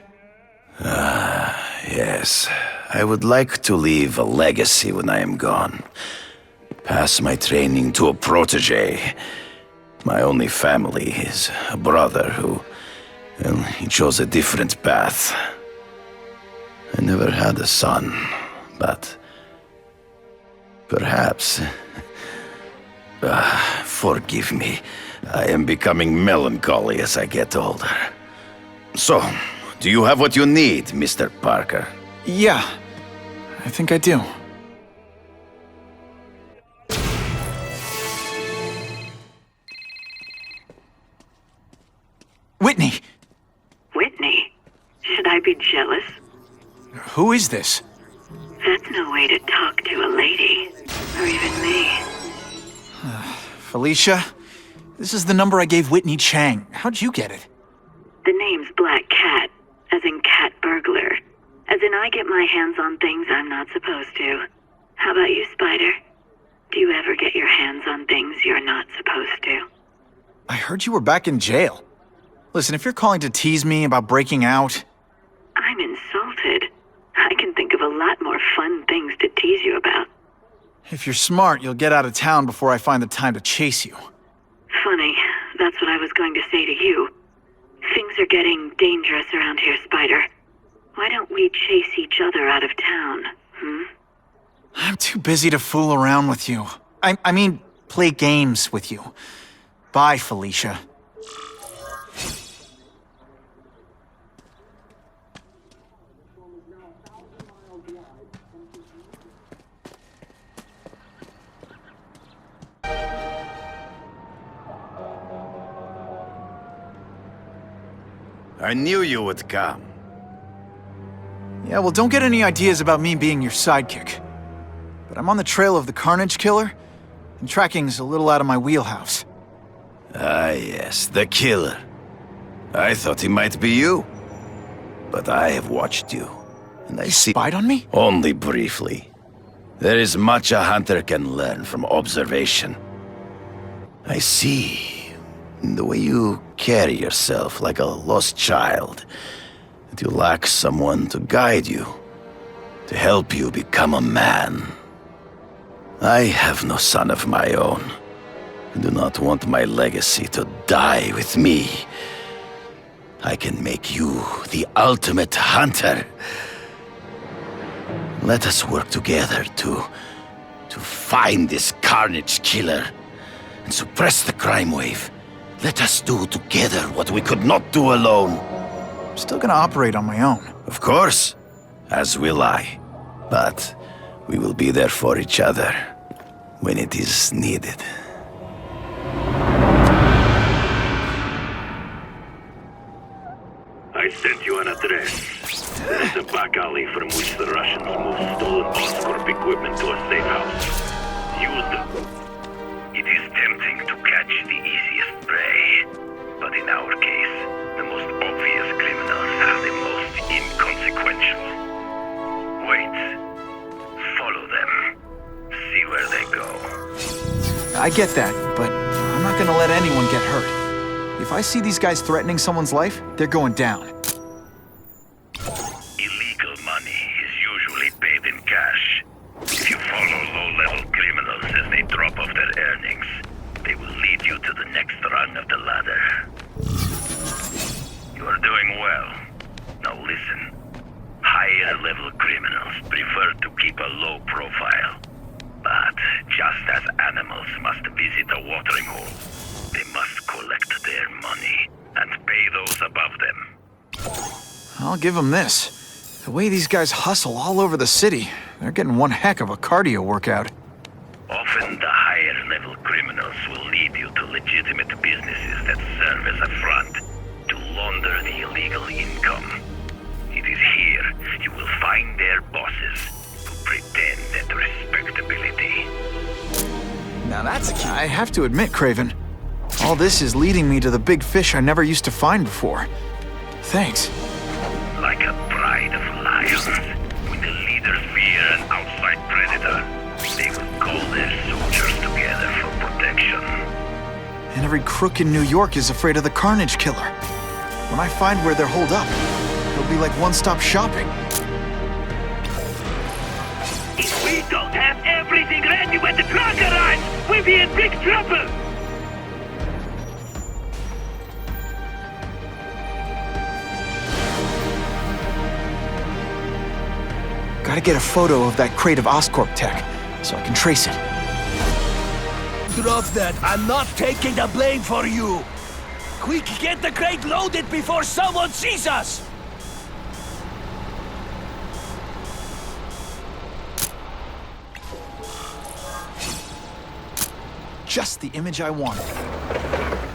[SPEAKER 20] Yes. I would like to leave a legacy when I am gone. Pass my training to a protege. My only family is a brother who... well, he chose a different path. I never had a son, but... perhaps... Forgive me. I am becoming melancholy as I get older. So, do you have what you need, Mr. Parker?
[SPEAKER 2] Yeah, I think I do. Whitney!
[SPEAKER 16] Whitney? Should I be jealous?
[SPEAKER 2] Who is this?
[SPEAKER 16] That's no way to talk to a lady. Or even me.
[SPEAKER 2] Felicia? This is the number I gave Whitney Chang. How'd you get it?
[SPEAKER 16] The name's Black Cat, as in cat burglar. As in I get my hands on things I'm not supposed to. How about you, Spider? Do you ever get your hands on things you're not supposed to?
[SPEAKER 2] I heard you were back in jail. Listen, if you're calling to tease me about breaking out...
[SPEAKER 16] I'm insulted. I can think of a lot more fun things to tease you about.
[SPEAKER 2] If you're smart, you'll get out of town before I find the time to chase you.
[SPEAKER 16] Funny. That's what I was going to say to you. Things are getting dangerous around here, Spider. Why don't we chase each other out of town,
[SPEAKER 2] I'm too busy to fool around with you. I mean, play games with you. Bye, Felicia.
[SPEAKER 20] I knew you would come.
[SPEAKER 2] Yeah, well, don't get any ideas about me being your sidekick. But I'm on the trail of the Carnage Killer, and tracking's a little out of my wheelhouse.
[SPEAKER 20] Ah, yes, the killer. I thought he might be you. But I have watched you, and I see...
[SPEAKER 2] spied on me?
[SPEAKER 20] Only briefly. There is much a hunter can learn from observation. I see in the way you carry yourself like a lost child, that you lack someone to guide you, to help you become a man. I have no son of my own. I do not want my legacy to die with me. I can make you the ultimate hunter. Let us work together to find this Carnage Killer and suppress the crime wave. Let us do together what we could not do alone.
[SPEAKER 2] I'm still gonna operate on my own.
[SPEAKER 20] Of course, as will I. But we will be there for each other when it is needed.
[SPEAKER 7] I sent you an address. It's a back alley from which the Russians moved stolen Oscorp equipment to a safe house. Use them. It is tempting to catch the easiest prey, but in our case, the most obvious criminals are the most inconsequential. Wait. Follow them. See where they go.
[SPEAKER 2] I get that, but I'm not gonna let anyone get hurt. If I see these guys threatening someone's life, they're going down.
[SPEAKER 7] Illegal money is usually paid in cash. If you follow low-level criminals as they drop off their earnings, they will lead you to the next rung of the ladder. You are doing well. Now listen. Higher-level criminals prefer to keep a low profile. But just as animals must visit a watering hole, they must collect their money and pay those above them.
[SPEAKER 2] I'll give them this. The way these guys hustle all over the city, they're getting one heck of a cardio workout.
[SPEAKER 7] Often the higher-level criminals will lead you to legitimate businesses that serve as a front to launder the illegal income. It is here you will find their bosses who pretend at respectability.
[SPEAKER 2] Now that's a key. I have to admit, Craven, all this is leading me to the big fish I never used to find before. Thanks.
[SPEAKER 7] Like a pride of lions, when the leaders fear an outside predator, they will call their soldiers together for protection.
[SPEAKER 2] And every crook in New York is afraid of the Carnage Killer. When I find where they're holed up, it'll be like one-stop shopping.
[SPEAKER 10] If we don't have everything ready when the truck arrives, we'll be in big trouble!
[SPEAKER 2] Gotta get a photo of that crate of Oscorp tech, so I can trace it.
[SPEAKER 5] Drop that. I'm not taking the blame for you. Quick, get the crate loaded before someone sees us!
[SPEAKER 2] Just the image I wanted.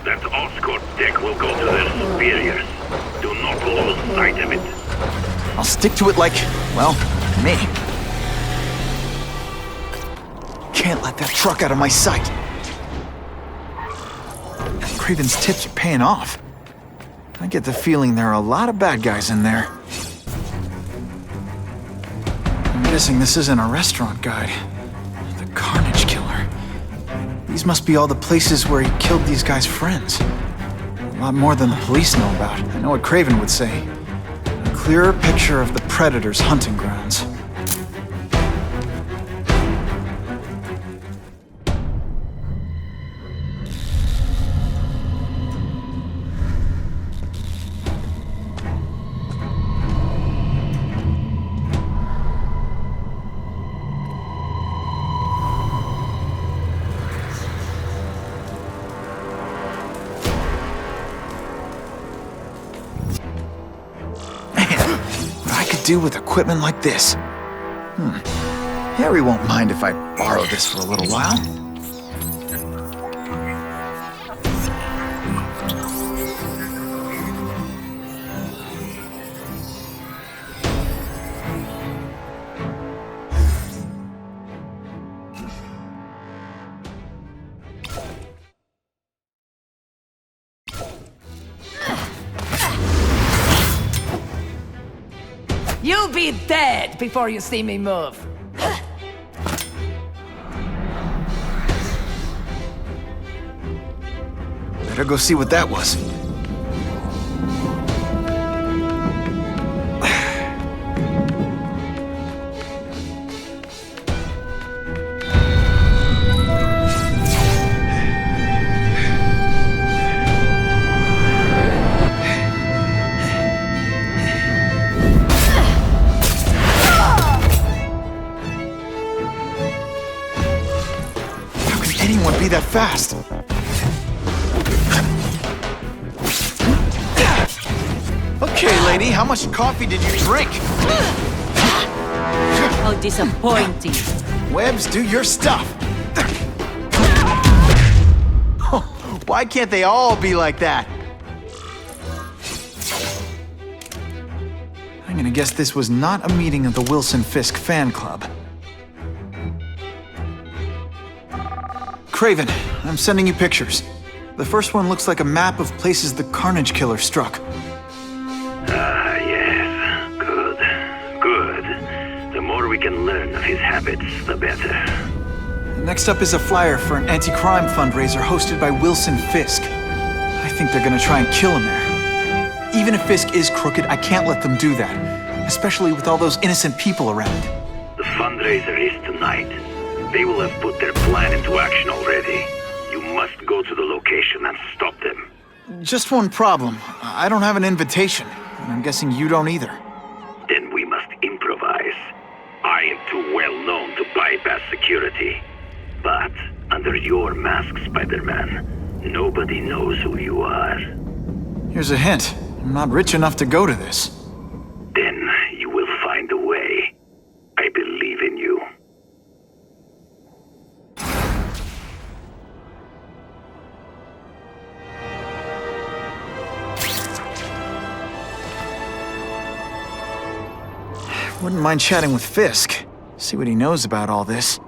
[SPEAKER 7] That Oscorp deck will go to their superiors. Do not lose sight of it.
[SPEAKER 2] I'll stick to it like, well, me. Can't let that truck out of my sight. Craven's tips are paying off. I get the feeling there are a lot of bad guys in there. I'm guessing this isn't a restaurant guide. The Carnage Killer. These must be all the places where he killed these guys' friends. A lot more than the police know about. I know what Craven would say. A clearer picture of the Predator's hunting grounds. Do with equipment like this. Harry won't mind if I borrow this for a little while.
[SPEAKER 21] You'll be dead before you see me move.
[SPEAKER 2] Better go see what that was. Anyone be that fast? Okay, lady, how much coffee did you drink?
[SPEAKER 13] How disappointing.
[SPEAKER 2] Webbs, do your stuff. Why can't they all be like that? I'm gonna guess this was not a meeting of the Wilson Fisk fan club. Craven, I'm sending you pictures. The first one looks like a map of places the Carnage Killer struck.
[SPEAKER 7] Ah, yes. Good. Good. The more we can learn of his habits, the better.
[SPEAKER 2] Next up is a flyer for an anti-crime fundraiser hosted by Wilson Fisk. I think they're gonna try and kill him there. Even if Fisk is crooked, I can't let them do that. Especially with all those innocent people around.
[SPEAKER 7] The fundraiser is tonight. They will have put their plan into action already. You must go to the location and stop them.
[SPEAKER 2] Just one problem. I don't have an invitation, and I'm guessing you don't either.
[SPEAKER 7] Then we must improvise. I am too well known to bypass security. But under your mask, Spider-Man, nobody knows who you are.
[SPEAKER 2] Here's a hint. I'm not rich enough to go to this.
[SPEAKER 7] Then you will find a way. I believe in you.
[SPEAKER 2] Wouldn't mind chatting with Fisk, see what he knows about all this.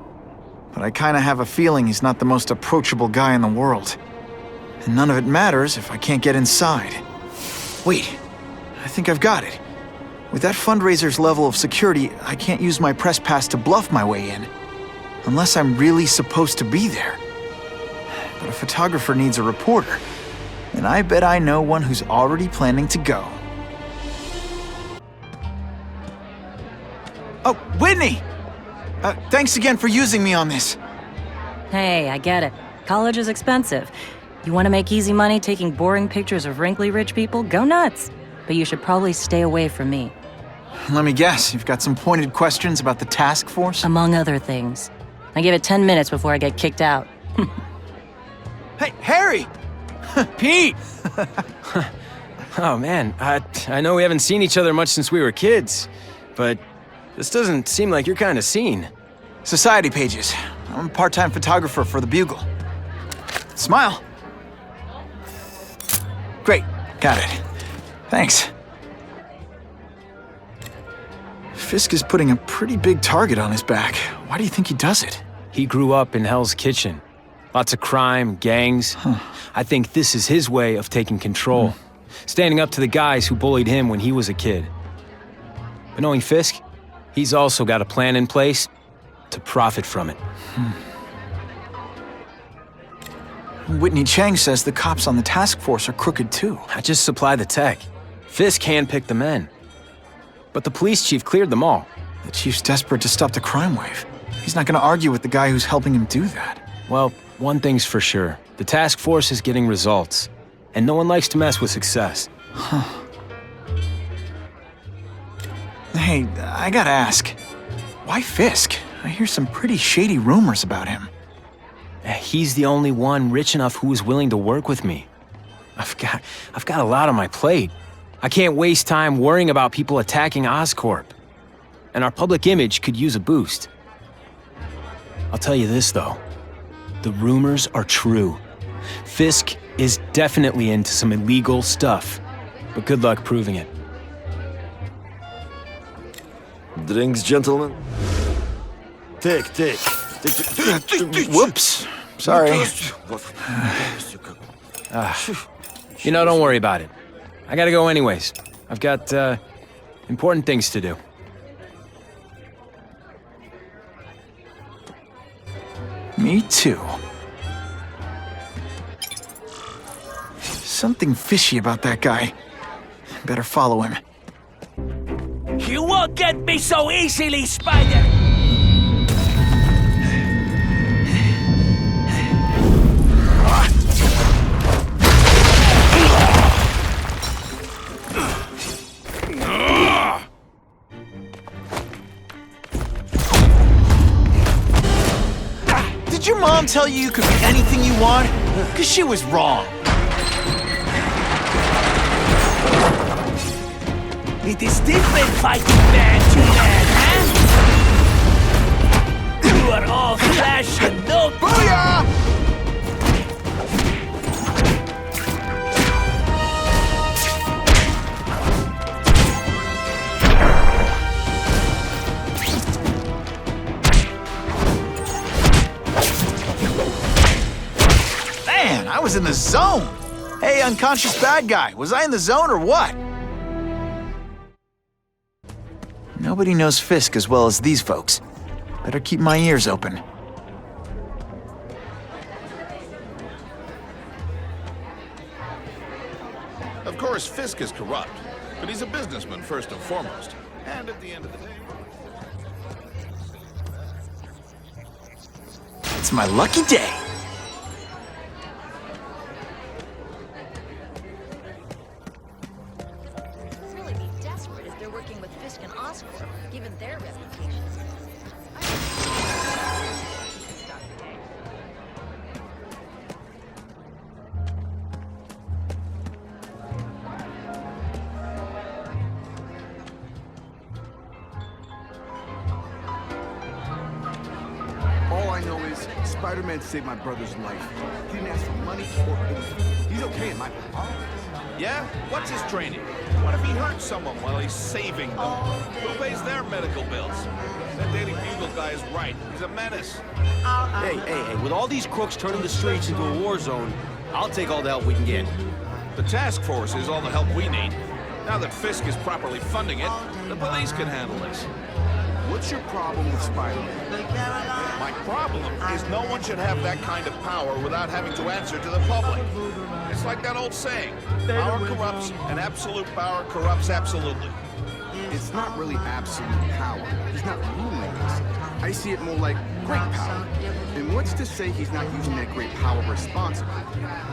[SPEAKER 2] But I kinda have a feeling he's not the most approachable guy in the world. And none of it matters if I can't get inside. Wait, I think I've got it. With that fundraiser's level of security, I can't use my press pass to bluff my way in. Unless I'm really supposed to be there. But a photographer needs a reporter. And I bet I know one who's already planning to go. Oh, Whitney! Thanks again for using me on this.
[SPEAKER 13] Hey, I get it. College is expensive. You want to make easy money taking boring pictures of wrinkly rich people? Go nuts. But you should probably stay away from me.
[SPEAKER 2] Let me guess, you've got some pointed questions about the task force?
[SPEAKER 13] Among other things. I give it 10 minutes before I get kicked out.
[SPEAKER 2] Hey, Harry!
[SPEAKER 17] Pete! Oh, man, I know we haven't seen each other much since we were kids, but this doesn't seem like your kind of scene.
[SPEAKER 2] Society pages. I'm a part-time photographer for the Bugle. Smile. Great, got it. Thanks. Fisk is putting a pretty big target on his back. Why do you think he does it?
[SPEAKER 17] He grew up in Hell's Kitchen. Lots of crime, gangs. I think this is his way of taking control. Standing up to the guys who bullied him when he was a kid. But knowing Fisk, he's also got a plan in place to profit from it.
[SPEAKER 2] Whitney Chang says the cops on the task force are crooked too.
[SPEAKER 17] I just supply the tech. Fisk handpicked the men. But the police chief cleared them all.
[SPEAKER 2] The chief's desperate to stop the crime wave. He's not gonna argue with the guy who's helping him do that.
[SPEAKER 17] Well, one thing's for sure. The task force is getting results. And no one likes to mess with success.
[SPEAKER 2] Hey, I gotta ask. Why Fisk? I hear some pretty shady rumors about him.
[SPEAKER 17] He's the only one rich enough who is willing to work with me. I've got a lot on my plate. I can't waste time worrying about people attacking Oscorp. And our public image could use a boost. I'll tell you this, though. The rumors are true. Fisk is definitely into some illegal stuff. But good luck proving it.
[SPEAKER 15] Drinks, gentlemen? Take.
[SPEAKER 2] Whoops. Sorry.
[SPEAKER 17] You know, don't worry about it. I gotta go anyways. I've got, important things to do.
[SPEAKER 2] Me too. Something fishy about that guy. Better follow him.
[SPEAKER 5] You won't get me so easily, Spider!
[SPEAKER 2] Did your mom tell you could be anything you want? 'Cause she was wrong.
[SPEAKER 5] It is different fighting man to man, huh? You are all flesh and no...
[SPEAKER 2] Booyah! Man, I was in the zone. Hey, unconscious bad guy, was I in the zone or what? Nobody knows Fisk as well as these folks. Better keep my ears open.
[SPEAKER 18] Of course, Fisk is corrupt, but he's a businessman first and foremost. And at the end of the day...
[SPEAKER 2] It's my lucky day.
[SPEAKER 4] Really be desperate if they're working with Fisk and Oscorp, given their reputation.
[SPEAKER 3] All I know is Spider-Man saved my brother's life. He didn't ask for money or anything. He's okay in my book.
[SPEAKER 6] Yeah? What's his training? What if he hurts someone while he's saving them? Who pays their medical bills? That Daily Bugle guy is right. He's a menace.
[SPEAKER 15] Hey, with all these crooks turning the streets into a war zone, I'll take all the help we can get.
[SPEAKER 6] The task force is all the help we need. Now that Fisk is properly funding it, the police can handle this.
[SPEAKER 3] What's your problem with Spider-Man?
[SPEAKER 6] My problem is no one should have that kind of power without having to answer to the public. It's like that old saying, power corrupts and absolute power corrupts absolutely.
[SPEAKER 3] It's not really absolute power. He's not ruling us. I see it more like great power. And what's to say he's not using that great power responsibly?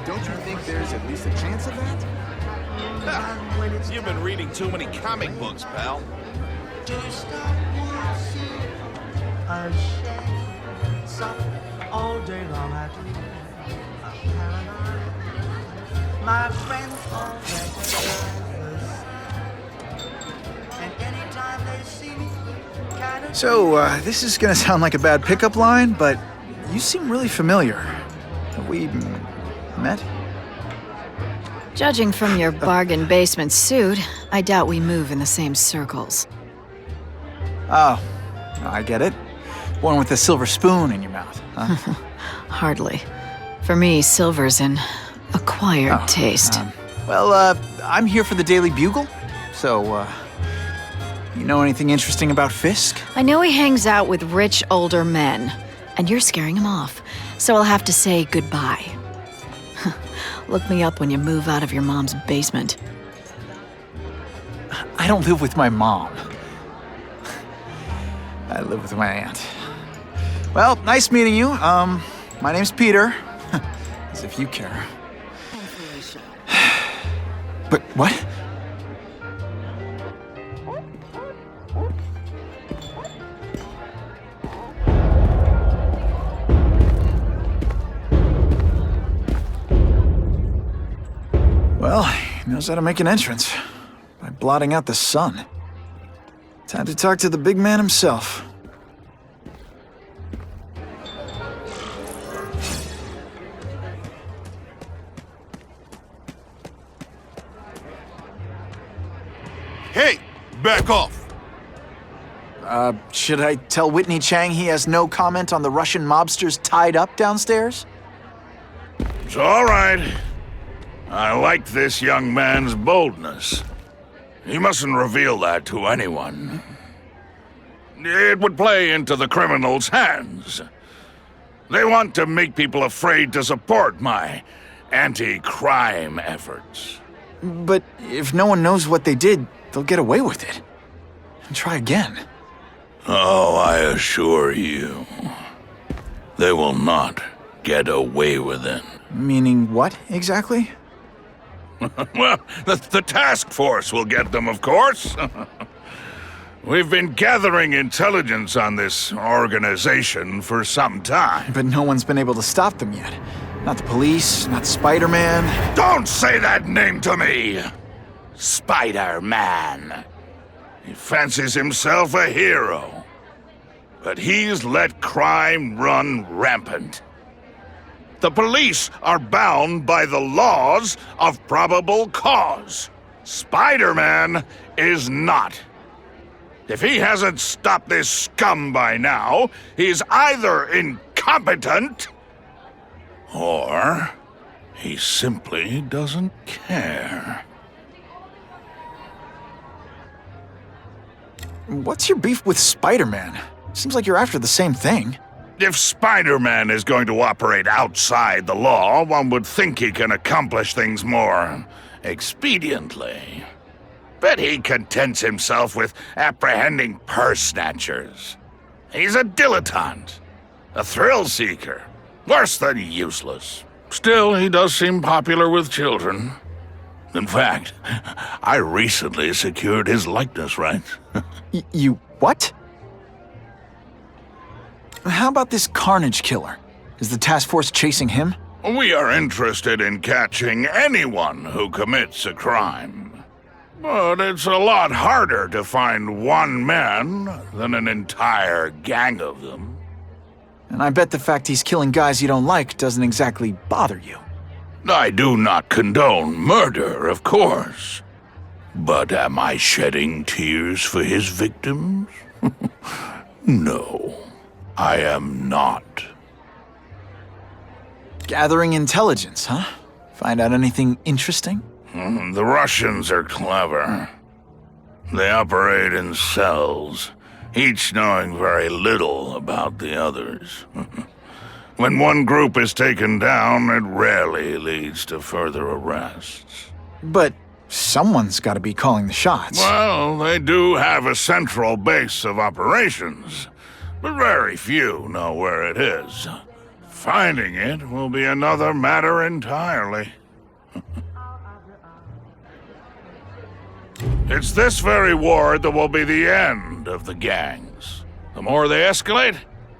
[SPEAKER 3] Don't you think there's at least a chance of that?
[SPEAKER 6] You've been reading too many comic books, pal.
[SPEAKER 22] All day long I dream of
[SPEAKER 8] My friends all and anytime they see me, kind of
[SPEAKER 2] So, this is gonna sound like a bad pickup line, but you seem really familiar. Have we met?
[SPEAKER 22] Judging from your bargain basement suit, I doubt we move in the same circles.
[SPEAKER 2] Oh, I get it. One with a silver spoon in your mouth, huh?
[SPEAKER 22] Hardly. For me, silver's an acquired taste.
[SPEAKER 2] I'm here for the Daily Bugle. So, you know anything interesting about Fisk?
[SPEAKER 22] I know he hangs out with rich older men, and you're scaring him off, so I'll have to say goodbye. Look me up when you move out of your mom's basement.
[SPEAKER 2] I don't live with my mom. I live with my aunt. Well, nice meeting you. My name's Peter. As if you care. But what? Well, he knows how to make an entrance by blotting out the sun. Time to talk to the big man himself.
[SPEAKER 18] Hey, back off.
[SPEAKER 2] Should I tell Whitney Chang he has no comment on the Russian mobsters tied up downstairs?
[SPEAKER 18] It's all right. I like this young man's boldness. He mustn't reveal that to anyone. It would play into the criminals' hands. They want to make people afraid to support my anti-crime efforts.
[SPEAKER 2] But if no one knows what they did, they'll get away with it. And try again.
[SPEAKER 18] Oh, I assure you, they will not get away with it.
[SPEAKER 2] Meaning what, exactly?
[SPEAKER 18] Well, the task force will get them, of course. We've been gathering intelligence on this organization for some time.
[SPEAKER 2] But no one's been able to stop them yet. Not the police, not Spider-Man.
[SPEAKER 18] Don't say that name to me! Spider-Man. He fancies himself a hero. But he's let crime run rampant. The police are bound by the laws of probable cause. Spider-Man is not. If he hasn't stopped this scum by now, he's either incompetent or he simply doesn't care.
[SPEAKER 2] What's your beef with Spider-Man? Seems like you're after the same thing.
[SPEAKER 18] If Spider-Man is going to operate outside the law, one would think he can accomplish things more expediently. But he contents himself with apprehending purse snatchers. He's a dilettante, a thrill seeker, worse than useless. Still, he does seem popular with children. In fact, I recently secured his likeness rights.
[SPEAKER 2] You what? How about this Carnage Killer? Is the task force chasing him?
[SPEAKER 18] We are interested in catching anyone who commits a crime. But it's a lot harder to find one man than an entire gang of them.
[SPEAKER 2] And I bet the fact he's killing guys you don't like doesn't exactly bother you.
[SPEAKER 18] I do not condone murder, of course. But am I shedding tears for his victims? No, I am not.
[SPEAKER 2] Gathering intelligence, huh? Find out anything interesting?
[SPEAKER 18] The Russians are clever. They operate in cells, each knowing very little about the others. When one group is taken down, it rarely leads to further arrests.
[SPEAKER 2] But someone's got to be calling the shots.
[SPEAKER 18] Well, they do have a central base of operations, but very few know where it is. Finding it will be another matter entirely. It's this very war that will be the end of the gangs. The more they escalate,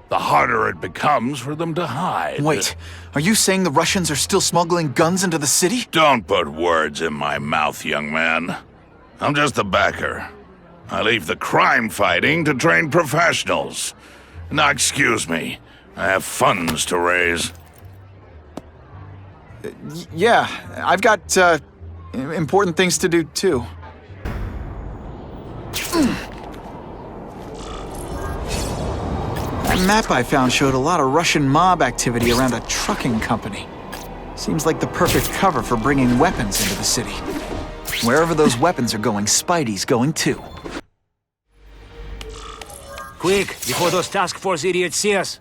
[SPEAKER 18] the harder it becomes for them to hide.
[SPEAKER 2] Wait, are you saying the Russians are still smuggling guns into the city?
[SPEAKER 18] Don't put words in my mouth, young man. I'm just a backer. I leave the crime fighting to trained professionals. Now, excuse me. I have funds to raise.
[SPEAKER 2] Yeah, I've got, important things to do, too. That map I found showed a lot of Russian mob activity around a trucking company. Seems like the perfect cover for bringing weapons into the city. Wherever those weapons are going, Spidey's going too.
[SPEAKER 5] Quick, before those task force idiots see us.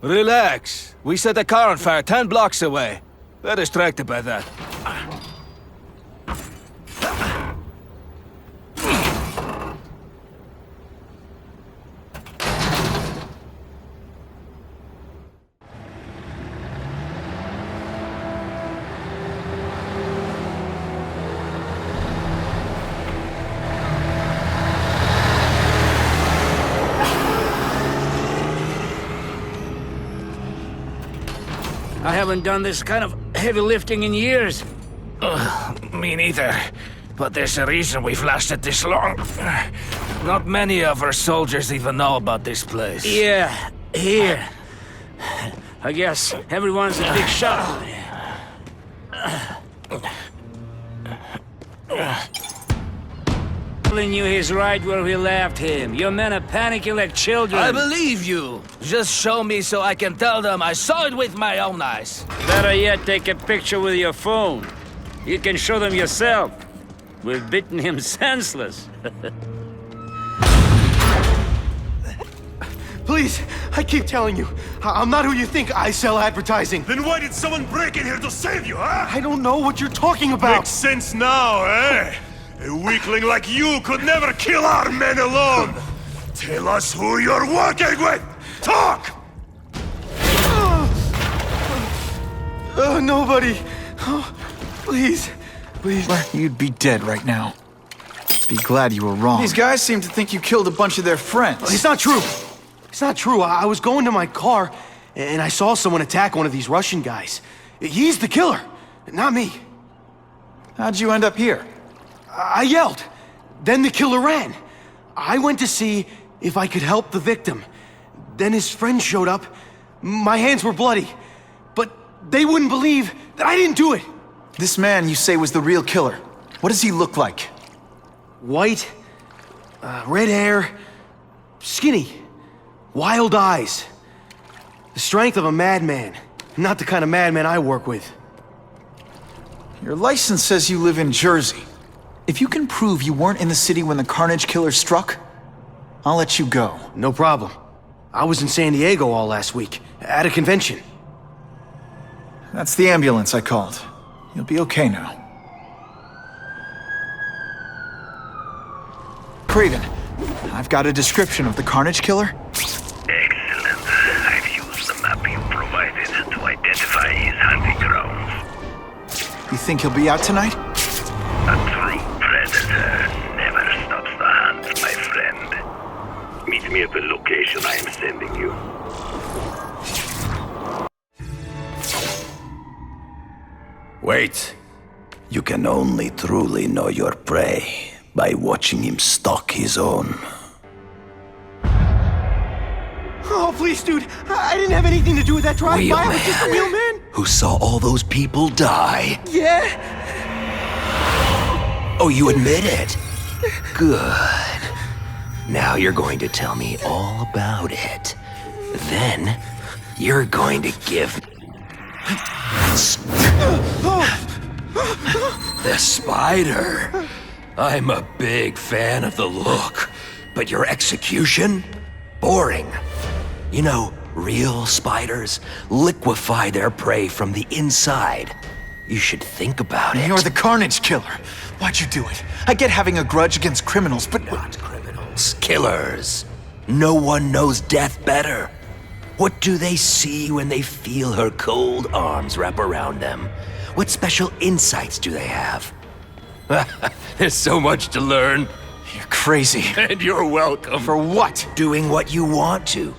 [SPEAKER 5] Relax. We set a car on fire 10 blocks away. They're distracted by that. I haven't done this kind of heavy lifting in years. Me neither. But there's a reason we've lasted this long. Not many of our soldiers even know about this place. Yeah, here. I guess everyone's a big shot. Telling you he's right where we left him. Your men are panicking like children. I believe you. Just show me so I can tell them I saw it with my own eyes. Better yet, take a picture with your phone. You can show them yourself. We've beaten him senseless.
[SPEAKER 9] Please, I keep telling you, I'm not who you think. I sell advertising.
[SPEAKER 1] Then why did someone break in here to save you, huh?
[SPEAKER 9] I don't know what you're talking about.
[SPEAKER 1] Makes sense now, eh? A weakling like you could never kill our men alone! Tell us who you're working with! Talk!
[SPEAKER 9] Nobody. Oh, please. Please.
[SPEAKER 2] You'd be dead right now. Be glad you were wrong. These guys seem to think you killed a bunch of their friends.
[SPEAKER 9] It's not true. It's not true. I was going to my car, and I saw someone attack one of these Russian guys. He's the killer, not me.
[SPEAKER 2] How'd you end up here?
[SPEAKER 9] I yelled. Then the killer ran. I went to see if I could help the victim. Then his friend showed up. My hands were bloody. But they wouldn't believe that I didn't do it.
[SPEAKER 2] This man you say was the real killer. What does he look like?
[SPEAKER 9] White, red hair, skinny, wild eyes. The strength of a madman. Not the kind of madman I work with.
[SPEAKER 2] Your license says you live in Jersey. If you can prove you weren't in the city when the Carnage Killer struck, I'll let you go.
[SPEAKER 9] No problem. I was in San Diego all last week, at a convention.
[SPEAKER 2] That's the ambulance I called. You'll be okay now. Craven, I've got a description of the Carnage Killer.
[SPEAKER 7] Excellent. I've used the map you provided to identify his hunting grounds.
[SPEAKER 2] You think he'll be out tonight?
[SPEAKER 7] A true predator never stops the hunt, my friend. Meet me at the location I am sending you.
[SPEAKER 20] Wait. You can only truly know your prey by watching him stalk his own.
[SPEAKER 9] Oh, please, dude. I didn't have anything to do with that drive-by. I was just a wheelman.
[SPEAKER 20] Who saw all those people die?
[SPEAKER 9] Yeah.
[SPEAKER 11] Oh, you admit it? Good. Now you're going to tell me all about it. Then, you're going to give me... The spider. I'm a big fan of the look, but your execution? Boring. You know, real spiders liquefy their prey from the inside. You should think about it.
[SPEAKER 2] You're the Carnage Killer. Why'd you do it? I get having a grudge against criminals, but...
[SPEAKER 11] Not criminals. Killers. No one knows death better. What do they see when they feel her cold arms wrap around them? What special insights do they have? There's so much to learn.
[SPEAKER 2] You're crazy.
[SPEAKER 11] And you're welcome.
[SPEAKER 2] For what?
[SPEAKER 11] Doing what you want to.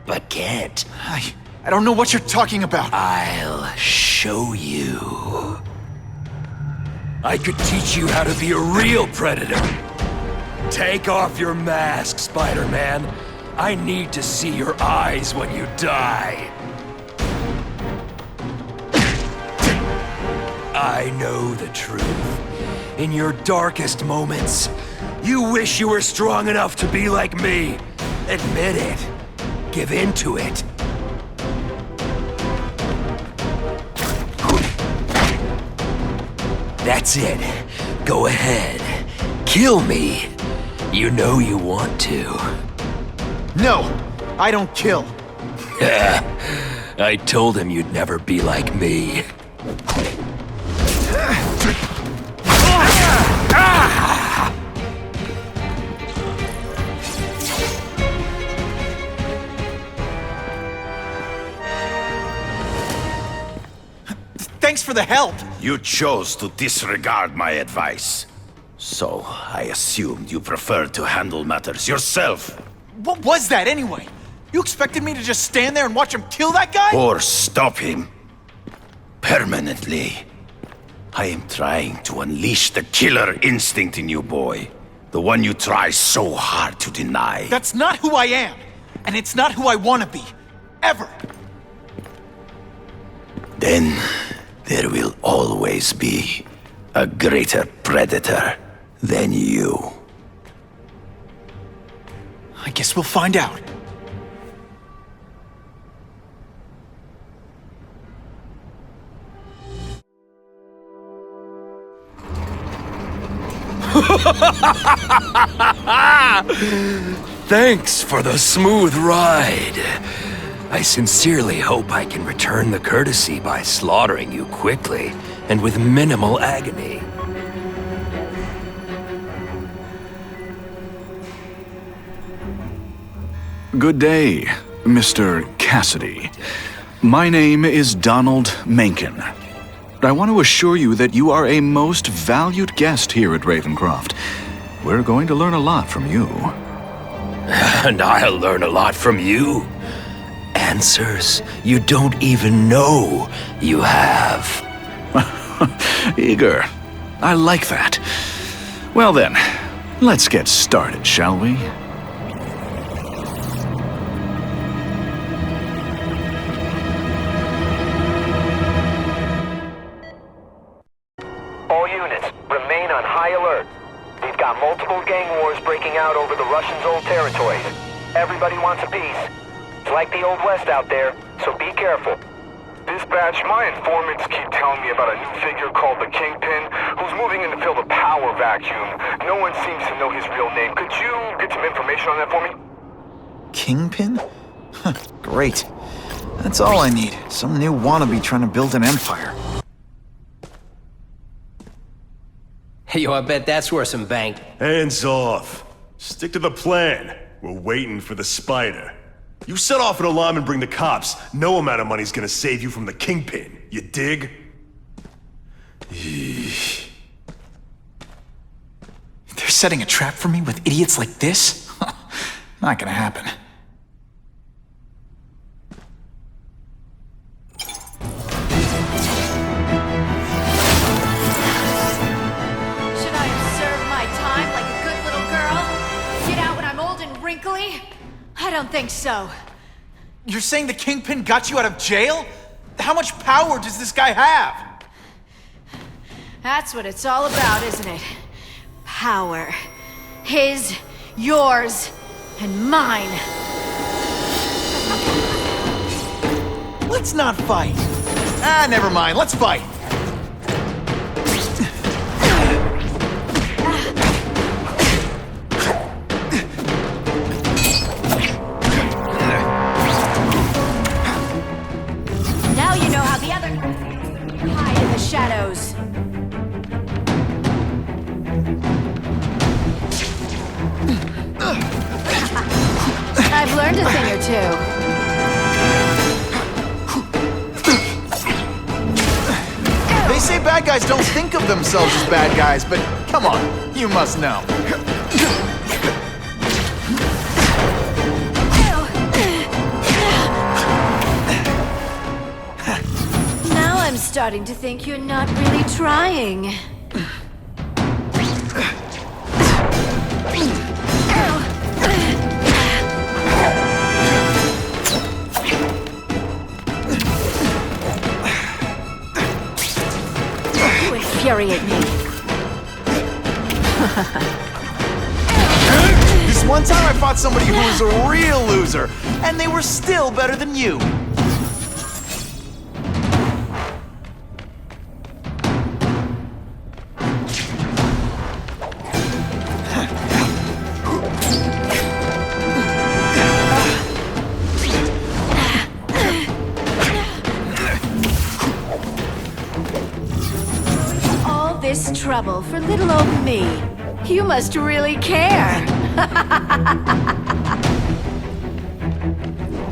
[SPEAKER 11] but can't.
[SPEAKER 2] I don't know what you're talking about.
[SPEAKER 11] I'll show you. I could teach you how to be a real predator. Take off your mask, Spider-Man. I need to see your eyes when you die. I know the truth. In your darkest moments, you wish you were strong enough to be like me. Admit it. Give in to it. That's it. Go ahead. Kill me. You know you want to.
[SPEAKER 2] No, I don't kill.
[SPEAKER 11] I told him you'd never be like me.
[SPEAKER 2] Thanks for the help.
[SPEAKER 20] You chose to disregard my advice. So, I assumed you preferred to handle matters yourself.
[SPEAKER 2] What was that anyway? You expected me to just stand there and watch him kill that guy?
[SPEAKER 20] Or stop him. Permanently. I am trying to unleash the killer instinct in you, boy. The one you try so hard to deny.
[SPEAKER 2] That's not who I am. And it's not who I want to be. Ever.
[SPEAKER 20] Then, there will always be a greater predator than you.
[SPEAKER 2] I guess we'll find out.
[SPEAKER 11] Thanks for the smooth ride. I sincerely hope I can return the courtesy by slaughtering you quickly and with minimal agony.
[SPEAKER 12] Good day, Mr. Cassidy. My name is Donald Mencken. I want to assure you that you are a most valued guest here at Ravencroft. We're going to learn a lot from you.
[SPEAKER 11] And I'll learn a lot from you. Answers you don't even know you have.
[SPEAKER 12] Eager. I like that. Well then, let's get started, shall we?
[SPEAKER 14] All units, remain on high alert. We've got multiple gang wars breaking out over the Russians' old territories. Everybody wants a piece. It's like the Old West out there, so be careful.
[SPEAKER 23] Dispatch, my informants keep telling me about a new figure called the Kingpin, who's moving in to fill the power vacuum. No one seems to know his real name. Could you get some information on that for me?
[SPEAKER 2] Kingpin? Great. That's all I need. Some new wannabe trying to build an empire.
[SPEAKER 24] Yo, I bet that's worth some bank.
[SPEAKER 25] Hands off. Stick to the plan. We're waiting for the spider. You set off an alarm and bring the cops. No amount of money's gonna save you from the Kingpin. You dig?
[SPEAKER 2] They're setting a trap for me with idiots like this? Not gonna happen.
[SPEAKER 21] Should I have served my time like a good little girl? Get out when I'm old and wrinkly? I don't think so.
[SPEAKER 2] You're saying the Kingpin got you out of jail? How much power does this guy have?
[SPEAKER 21] That's what it's all about, isn't it? Power. His, yours, and mine.
[SPEAKER 2] Let's not fight. Never mind. Let's fight.
[SPEAKER 21] Now you know how the other hide in the shadows. I've learned a thing or two.
[SPEAKER 2] They say bad guys don't think of themselves as bad guys, but come on, you must know.
[SPEAKER 21] starting to think you're not really trying. You infuriate me.
[SPEAKER 2] This one time I fought somebody who was a real loser, and they were still better than you.
[SPEAKER 21] All this trouble for little old me. You must really care.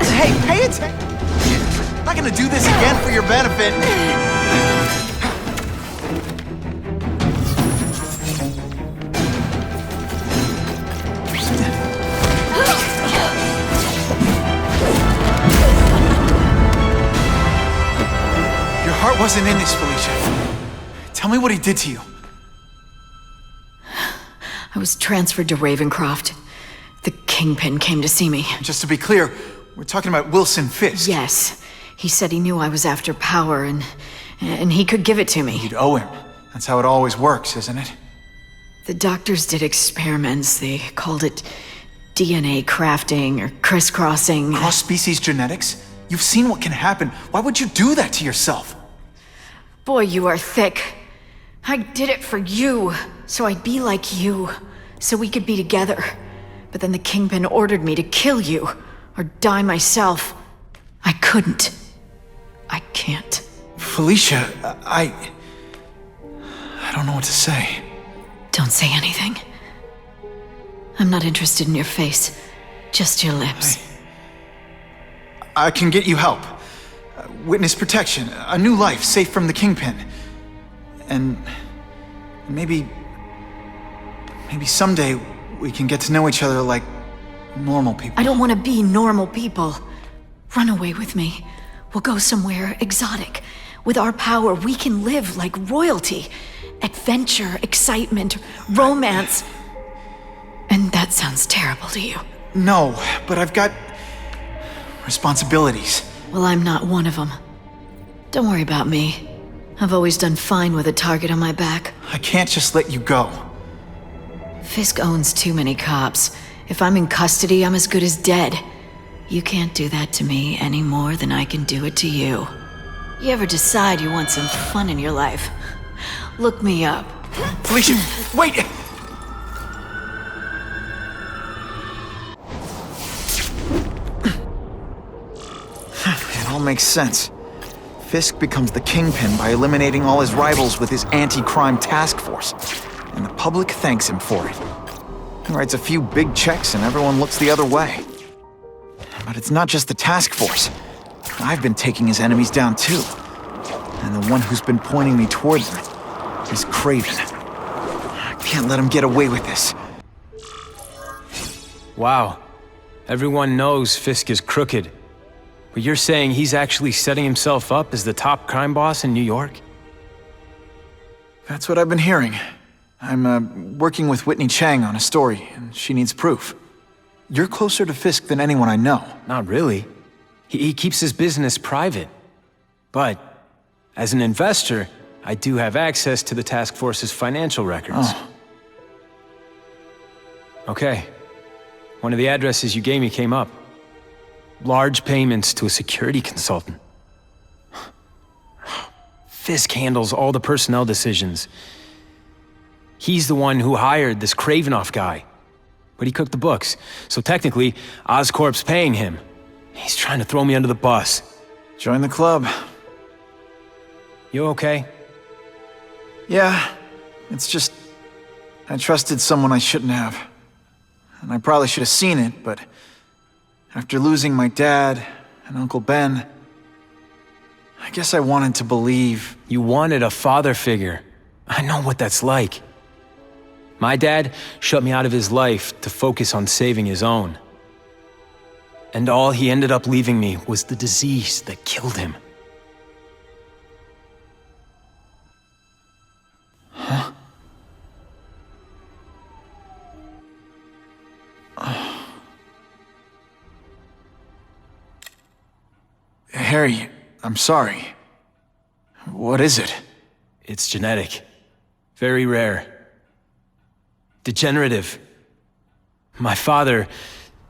[SPEAKER 2] Hey, pay attention! I'm not gonna do this again for your benefit. Your heart wasn't in this, Felicia. Tell me what he did to you.
[SPEAKER 22] I was transferred to Ravencroft. The Kingpin came to see me.
[SPEAKER 2] Just to be clear, we're talking about Wilson Fisk.
[SPEAKER 22] Yes. He said he knew I was after power and he could give it to me.
[SPEAKER 2] You'd owe him. That's how it always works, isn't it?
[SPEAKER 22] The doctors did experiments. They called it DNA crafting or crisscrossing.
[SPEAKER 2] Cross-species genetics? You've seen what can happen. Why would you do that to yourself?
[SPEAKER 22] Boy, you are thick. I did it for you, so I'd be like you, so we could be together. But then the Kingpin ordered me to kill you, or die myself. I couldn't. I can't.
[SPEAKER 2] Felicia, I don't know what to say.
[SPEAKER 22] Don't say anything. I'm not interested in your face, just your lips.
[SPEAKER 2] I can get you help. Witness protection, a new life safe from the Kingpin. And maybe someday we can get to know each other like normal people.
[SPEAKER 22] I don't want to be normal people. Run away with me. We'll go somewhere exotic. With our power, we can live like royalty. Adventure, excitement, romance. And that sounds terrible to you.
[SPEAKER 2] No, but I've got responsibilities.
[SPEAKER 22] Well, I'm not one of them. Don't worry about me. I've always done fine with a target on my back.
[SPEAKER 2] I can't just let you go.
[SPEAKER 22] Fisk owns too many cops. If I'm in custody, I'm as good as dead. You can't do that to me any more than I can do it to you. You ever decide you want some fun in your life? Look me up.
[SPEAKER 2] Felicia, wait! It all makes sense. Fisk becomes the Kingpin by eliminating all his rivals with his anti-crime task force. And the public thanks him for it. He writes a few big checks and everyone looks the other way. But it's not just the task force. I've been taking his enemies down too. And the one who's been pointing me toward them is Kraven. I can't let him get away with this.
[SPEAKER 10] Wow. Everyone knows Fisk is crooked. But you're saying he's actually setting himself up as the top crime boss in New York?
[SPEAKER 2] That's what I've been hearing. I'm working with Whitney Chang on a story, and she needs proof. You're closer to Fisk than anyone I know.
[SPEAKER 10] Not really. He keeps his business private. But, as an investor, I do have access to the task force's financial records.
[SPEAKER 2] Oh.
[SPEAKER 10] Okay. One of the addresses you gave me came up. Large payments to a security consultant. Fisk handles all the personnel decisions. He's the one who hired this Kravinoff guy. But he cooked the books, so technically, Oscorp's paying him. He's trying to throw me under the bus.
[SPEAKER 2] Join the club.
[SPEAKER 10] You okay?
[SPEAKER 2] Yeah, it's just... I trusted someone I shouldn't have. And I probably should have seen it, but... after losing my dad and Uncle Ben... I guess I wanted to believe...
[SPEAKER 10] You wanted a father figure. I know what that's like. My dad shut me out of his life to focus on saving his own. And all he ended up leaving me was the disease that killed him.
[SPEAKER 2] Harry, I'm sorry. What is it?
[SPEAKER 10] It's genetic. Very rare. Degenerative. My father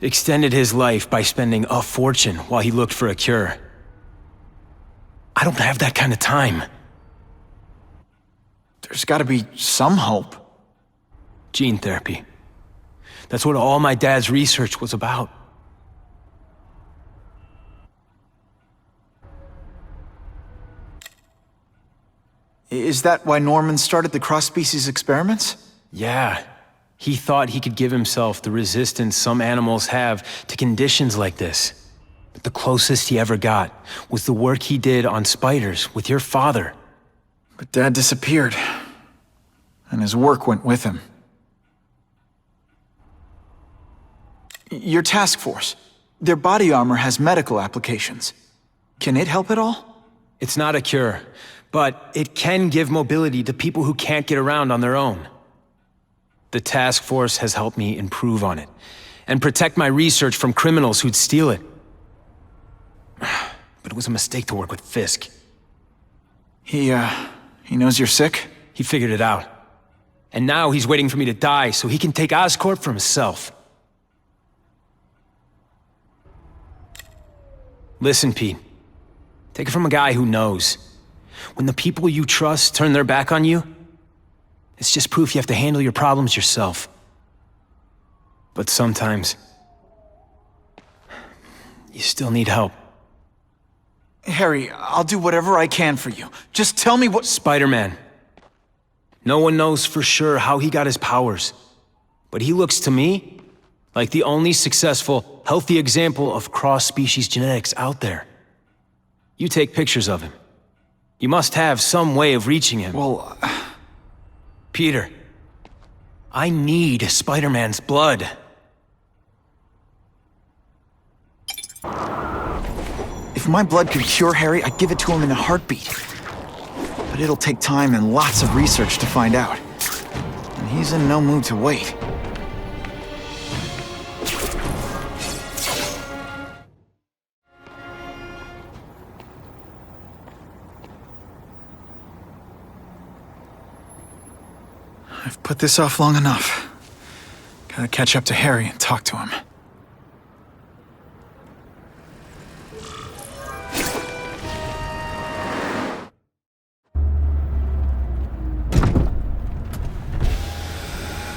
[SPEAKER 10] extended his life by spending a fortune while he looked for a cure. I don't have that kind of time.
[SPEAKER 2] There's gotta be some hope.
[SPEAKER 10] Gene therapy. That's what all my dad's research was about.
[SPEAKER 2] Is that why Norman started the cross-species experiments?
[SPEAKER 10] Yeah. He thought he could give himself the resistance some animals have to conditions like this. But the closest he ever got was the work he did on spiders with your father.
[SPEAKER 2] But Dad disappeared, and his work went with him. Your task force, their body armor has medical applications. Can it help at all?
[SPEAKER 10] It's not a cure, but it can give mobility to people who can't get around on their own. The task force has helped me improve on it, and protect my research from criminals who'd steal it. But it was a mistake to work with Fisk.
[SPEAKER 2] He knows you're sick?
[SPEAKER 10] He figured it out. And now he's waiting for me to die so he can take Oscorp for himself. Listen, Pete. Take it from a guy who knows. When the people you trust turn their back on you, it's just proof you have to handle your problems yourself. But sometimes, you still need help.
[SPEAKER 2] Harry, I'll do whatever I can for you. Just tell me what—
[SPEAKER 10] Spider-Man. No one knows for sure how he got his powers. But he looks to me like the only successful, healthy example of cross-species genetics out there. You take pictures of him. You must have some way of reaching him.
[SPEAKER 2] Well,
[SPEAKER 10] Peter, I need Spider-Man's blood.
[SPEAKER 2] If my blood could cure Harry, I'd give it to him in a heartbeat. But it'll take time and lots of research to find out. And he's in no mood to wait. I've put this off long enough. Gotta catch up to Harry and talk to him.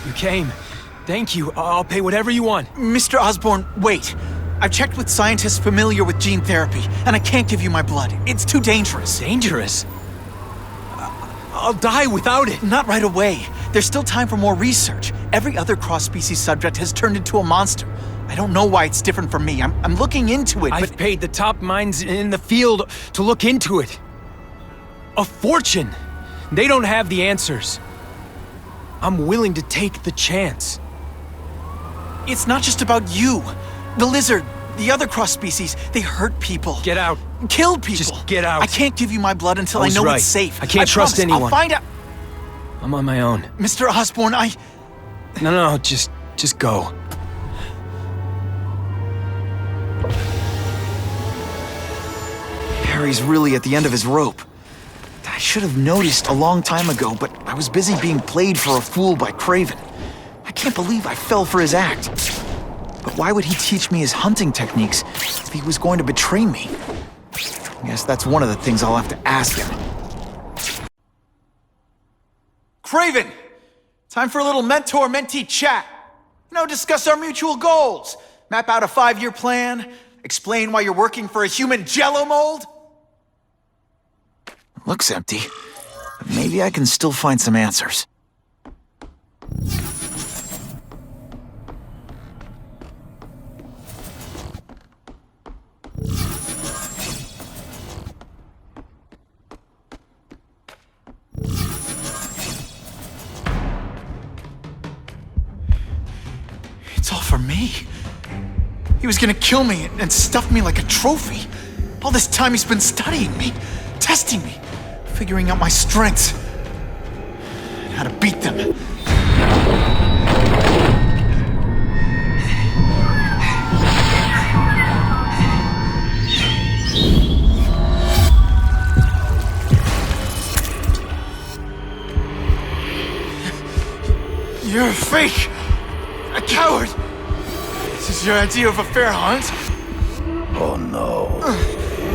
[SPEAKER 10] You came. Thank you. I'll pay whatever you want.
[SPEAKER 2] Mr. Osborn, wait. I've checked with scientists familiar with gene therapy, and I can't give you my blood. It's too dangerous.
[SPEAKER 10] Dangerous? I'll die without it.
[SPEAKER 2] Not right away. There's still time for more research. Every other cross-species subject has turned into a monster. I don't know why it's different from me. I'm looking into it,
[SPEAKER 10] I've paid the top minds in the field to look into it. A fortune. They don't have the answers. I'm willing to take the chance.
[SPEAKER 2] It's not just about you. The lizard, the other cross-species, they hurt people.
[SPEAKER 10] Get out.
[SPEAKER 2] Kill people.
[SPEAKER 10] Just get out.
[SPEAKER 2] I can't give you my blood until I know
[SPEAKER 10] right.
[SPEAKER 2] it's safe.
[SPEAKER 10] I can't trust
[SPEAKER 2] promise.
[SPEAKER 10] anyone.
[SPEAKER 2] I'll find out.
[SPEAKER 10] I'm on my own.
[SPEAKER 2] Mr. Osborn,
[SPEAKER 10] No, just go.
[SPEAKER 2] Harry's really at the end of his rope. I should have noticed a long time ago, but I was busy being played for a fool by Kraven. I can't believe I fell for his act. But why would he teach me his hunting techniques if he was going to betray me? I guess that's one of the things I'll have to ask him. Kraven! Time for a little mentor-mentee chat. Discuss our mutual goals. Map out a 5-year plan. Explain why you're working for a human Jell-O mold. Looks empty, but maybe I can still find some answers. It's all for me. He was gonna kill me and stuff me like a trophy. All this time he's been studying me, testing me, figuring out my strengths, and how to beat them. fake! A coward! This is your idea of a fair hunt?
[SPEAKER 20] Oh no.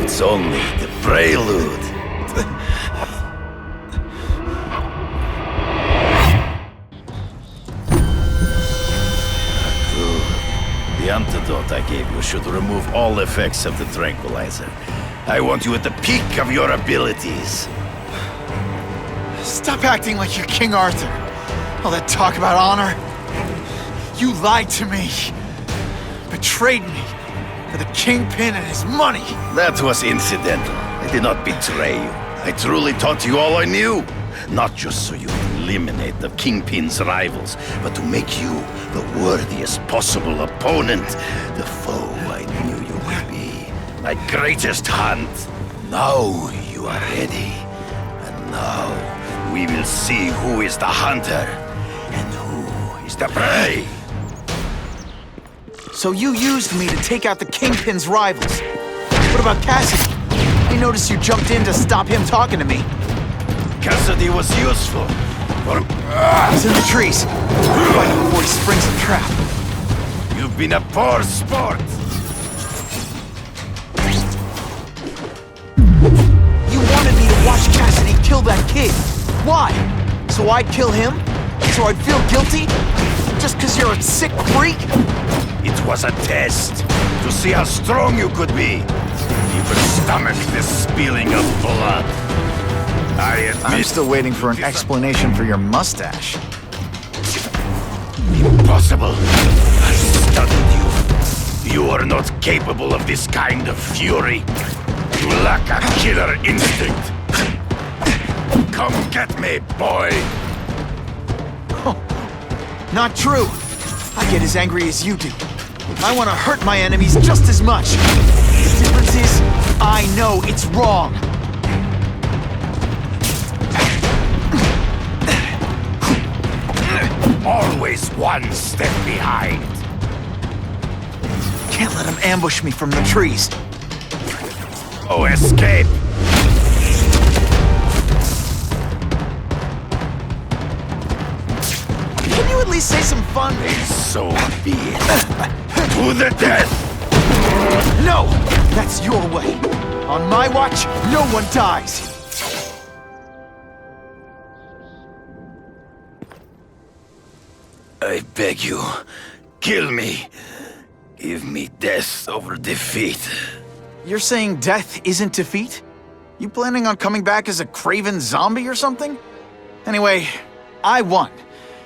[SPEAKER 20] It's only the prelude. The antidote I gave you should remove all effects of the tranquilizer. I want you at the peak of your abilities.
[SPEAKER 2] Stop acting like you're King Arthur. All that talk about honor. You lied to me. Betrayed me for the Kingpin and his money.
[SPEAKER 20] That was incidental. I did not betray you. I truly taught you all I knew. Not just so you could eliminate the Kingpin's rivals, but to make you the worthiest possible opponent. The foe I knew you would be. My greatest hunt. Now you are ready. And now we will see who is the hunter and who is the prey.
[SPEAKER 2] So you used me to take out the Kingpin's rivals. What about Cassidy? I noticed you jumped in to stop him talking to me.
[SPEAKER 20] Cassidy was useful.
[SPEAKER 2] He's in the trees. Right before he springs the trap.
[SPEAKER 20] You've been a poor sport.
[SPEAKER 2] You wanted me to watch Cassidy kill that kid. Why? So I'd kill him? So I'd feel guilty? Just because you're a sick freak?
[SPEAKER 20] It was a test to see how strong you could be. You could stomach the spilling of blood.
[SPEAKER 2] I'm still waiting for an explanation for your mustache.
[SPEAKER 20] Impossible. I studied you. You are not capable of this kind of fury. You lack a killer instinct. Come get me, boy.
[SPEAKER 2] Oh, not true. I get as angry as you do. I want to hurt my enemies just as much. The difference is, I know it's wrong.
[SPEAKER 20] Always one step behind.
[SPEAKER 2] Can't let him ambush me from the trees.
[SPEAKER 20] Oh, escape!
[SPEAKER 2] Can you at least say some fun?
[SPEAKER 20] So be it. To the death!
[SPEAKER 2] No! That's your way. On my watch, no one dies.
[SPEAKER 20] I beg you, kill me. Give me death over defeat.
[SPEAKER 2] You're saying death isn't defeat? You planning on coming back as a craven zombie or something? Anyway, I won.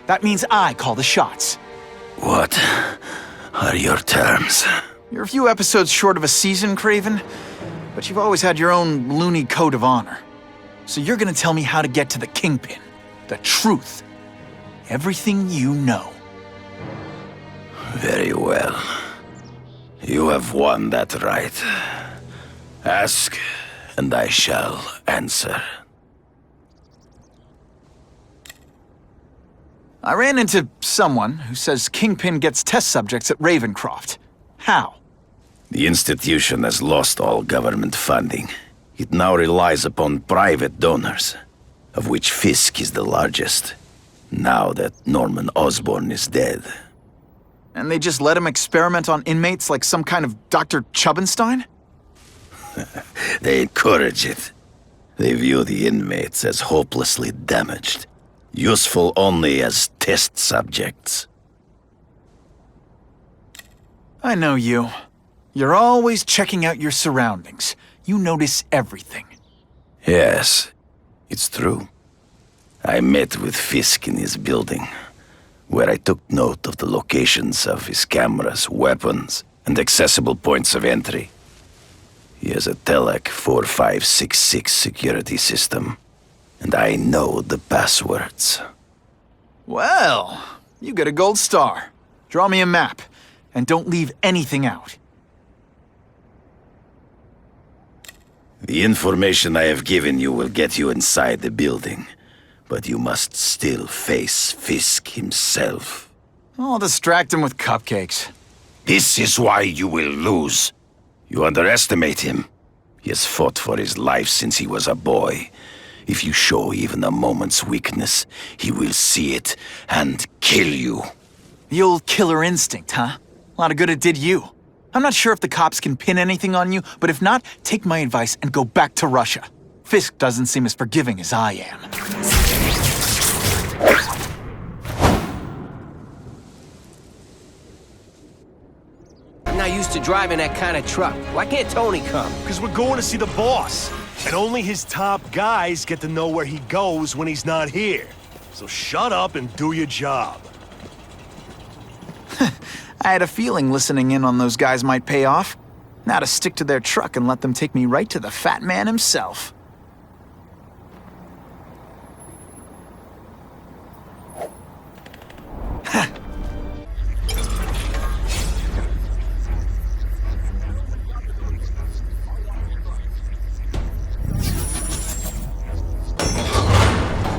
[SPEAKER 2] That means I call the shots.
[SPEAKER 20] What are your terms?
[SPEAKER 2] You're a few episodes short of a season, Craven, but you've always had your own loony code of honor. So you're gonna tell me how to get to the Kingpin. The truth. Everything you know.
[SPEAKER 20] Very well. You have won that right. Ask, and I shall answer.
[SPEAKER 2] I ran into someone who says Kingpin gets test subjects at Ravencroft. How?
[SPEAKER 20] The institution has lost all government funding. It now relies upon private donors, of which Fisk is the largest. Now that Norman Osborn is dead.
[SPEAKER 2] And they just let him experiment on inmates like some kind of Dr. Chubbenstein?
[SPEAKER 20] They encourage it. They view the inmates as hopelessly damaged, useful only as test subjects.
[SPEAKER 2] I know you. You're always checking out your surroundings. You notice everything.
[SPEAKER 20] Yes, it's true. I met with Fisk in his building, where I took note of the locations of his cameras, weapons, and accessible points of entry. He has a Telek 4566 security system, and I know the passwords.
[SPEAKER 2] Well, you get a gold star. Draw me a map, and don't leave anything out.
[SPEAKER 20] The information I have given you will get you inside the building. But you must still face Fisk himself.
[SPEAKER 2] I'll distract him with cupcakes.
[SPEAKER 20] This is why you will lose. You underestimate him. He has fought for his life since he was a boy. If you show even a moment's weakness, he will see it and kill you.
[SPEAKER 2] The old killer instinct, huh? A lot of good it did you. I'm not sure if the cops can pin anything on you, but if not, take my advice and go back to Russia. Fisk doesn't seem as forgiving as I am.
[SPEAKER 24] I'm not used to driving that kind of truck. Why can't Tony come?
[SPEAKER 25] Because we're going to see the boss. And only his top guys get to know where he goes when he's not here. So shut up and do your job.
[SPEAKER 2] I had a feeling listening in on those guys might pay off. Now to stick to their truck and let them take me right to the fat man himself.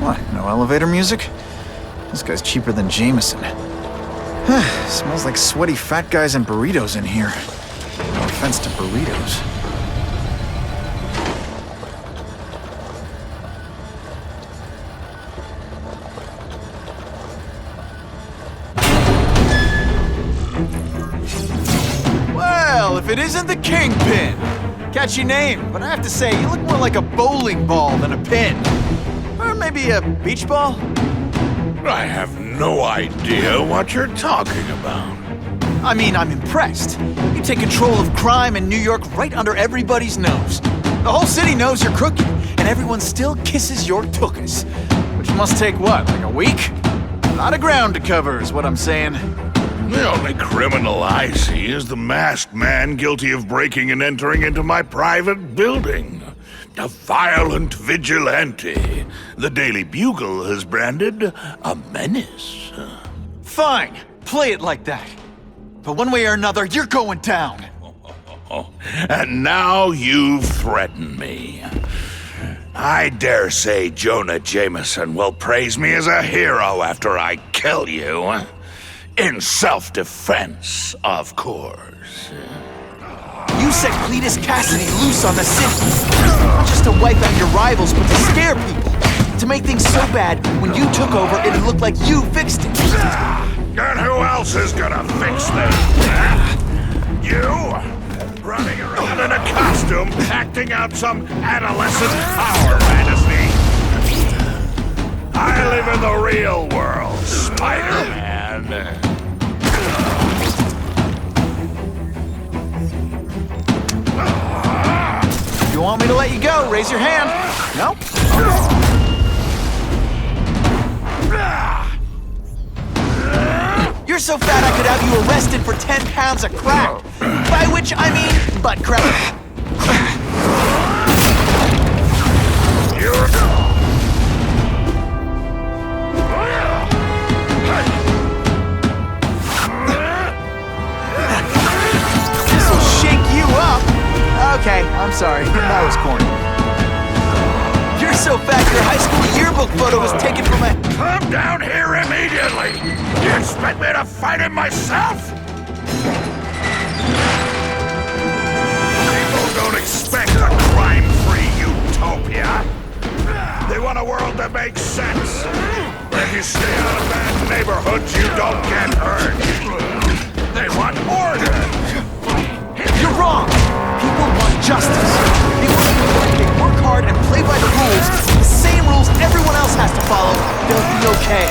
[SPEAKER 2] What, no elevator music? This guy's cheaper than Jameson. Smells like sweaty fat guys and burritos in here. No offense to burritos. Well, if it isn't the Kingpin! Catchy name, but I have to say, you look more like a bowling ball than a pin. Or maybe a beach ball?
[SPEAKER 18] I have no idea what you're talking about.
[SPEAKER 2] I mean, I'm impressed. You take control of crime in New York right under everybody's nose. The whole city knows you're crooked, and everyone still kisses your tuchus. Which must take what, like a week? A lot of ground to cover is what I'm saying.
[SPEAKER 18] The only criminal I see is the masked man guilty of breaking and entering into my private building. A violent vigilante. The Daily Bugle has branded a menace.
[SPEAKER 2] Fine, play it like that. But one way or another, you're going down.
[SPEAKER 18] And now you've threatened me. I dare say Jonah Jameson will praise me as a hero after I kill you. In self-defense, of course.
[SPEAKER 2] You set Cletus Cassidy loose on the city. Not just to wipe out your rivals, but to scare people. To make things so bad, when you took over, it looked like you fixed it.
[SPEAKER 18] And who else is gonna fix this? You? Running around in a costume, acting out some adolescent power fantasy. I live in the real world, Spider-Man.
[SPEAKER 2] If you want me to let you go, raise your hand. No? You're so fat I could have you arrested for 10 pounds of crack. By which I mean butt crack. This'll shake you up. Okay, I'm sorry. That was corny. You're so fat your high school yearbook photo was taken from a...
[SPEAKER 18] Come down here immediately! You expect me to fight him myself? People don't expect a crime-free utopia. They want a world that makes sense. If you stay out of bad neighborhoods, you don't get hurt. They want order.
[SPEAKER 2] You're wrong! People want justice. They want to work hard and play by the rules. The same rules everyone else has to follow. They'll be okay.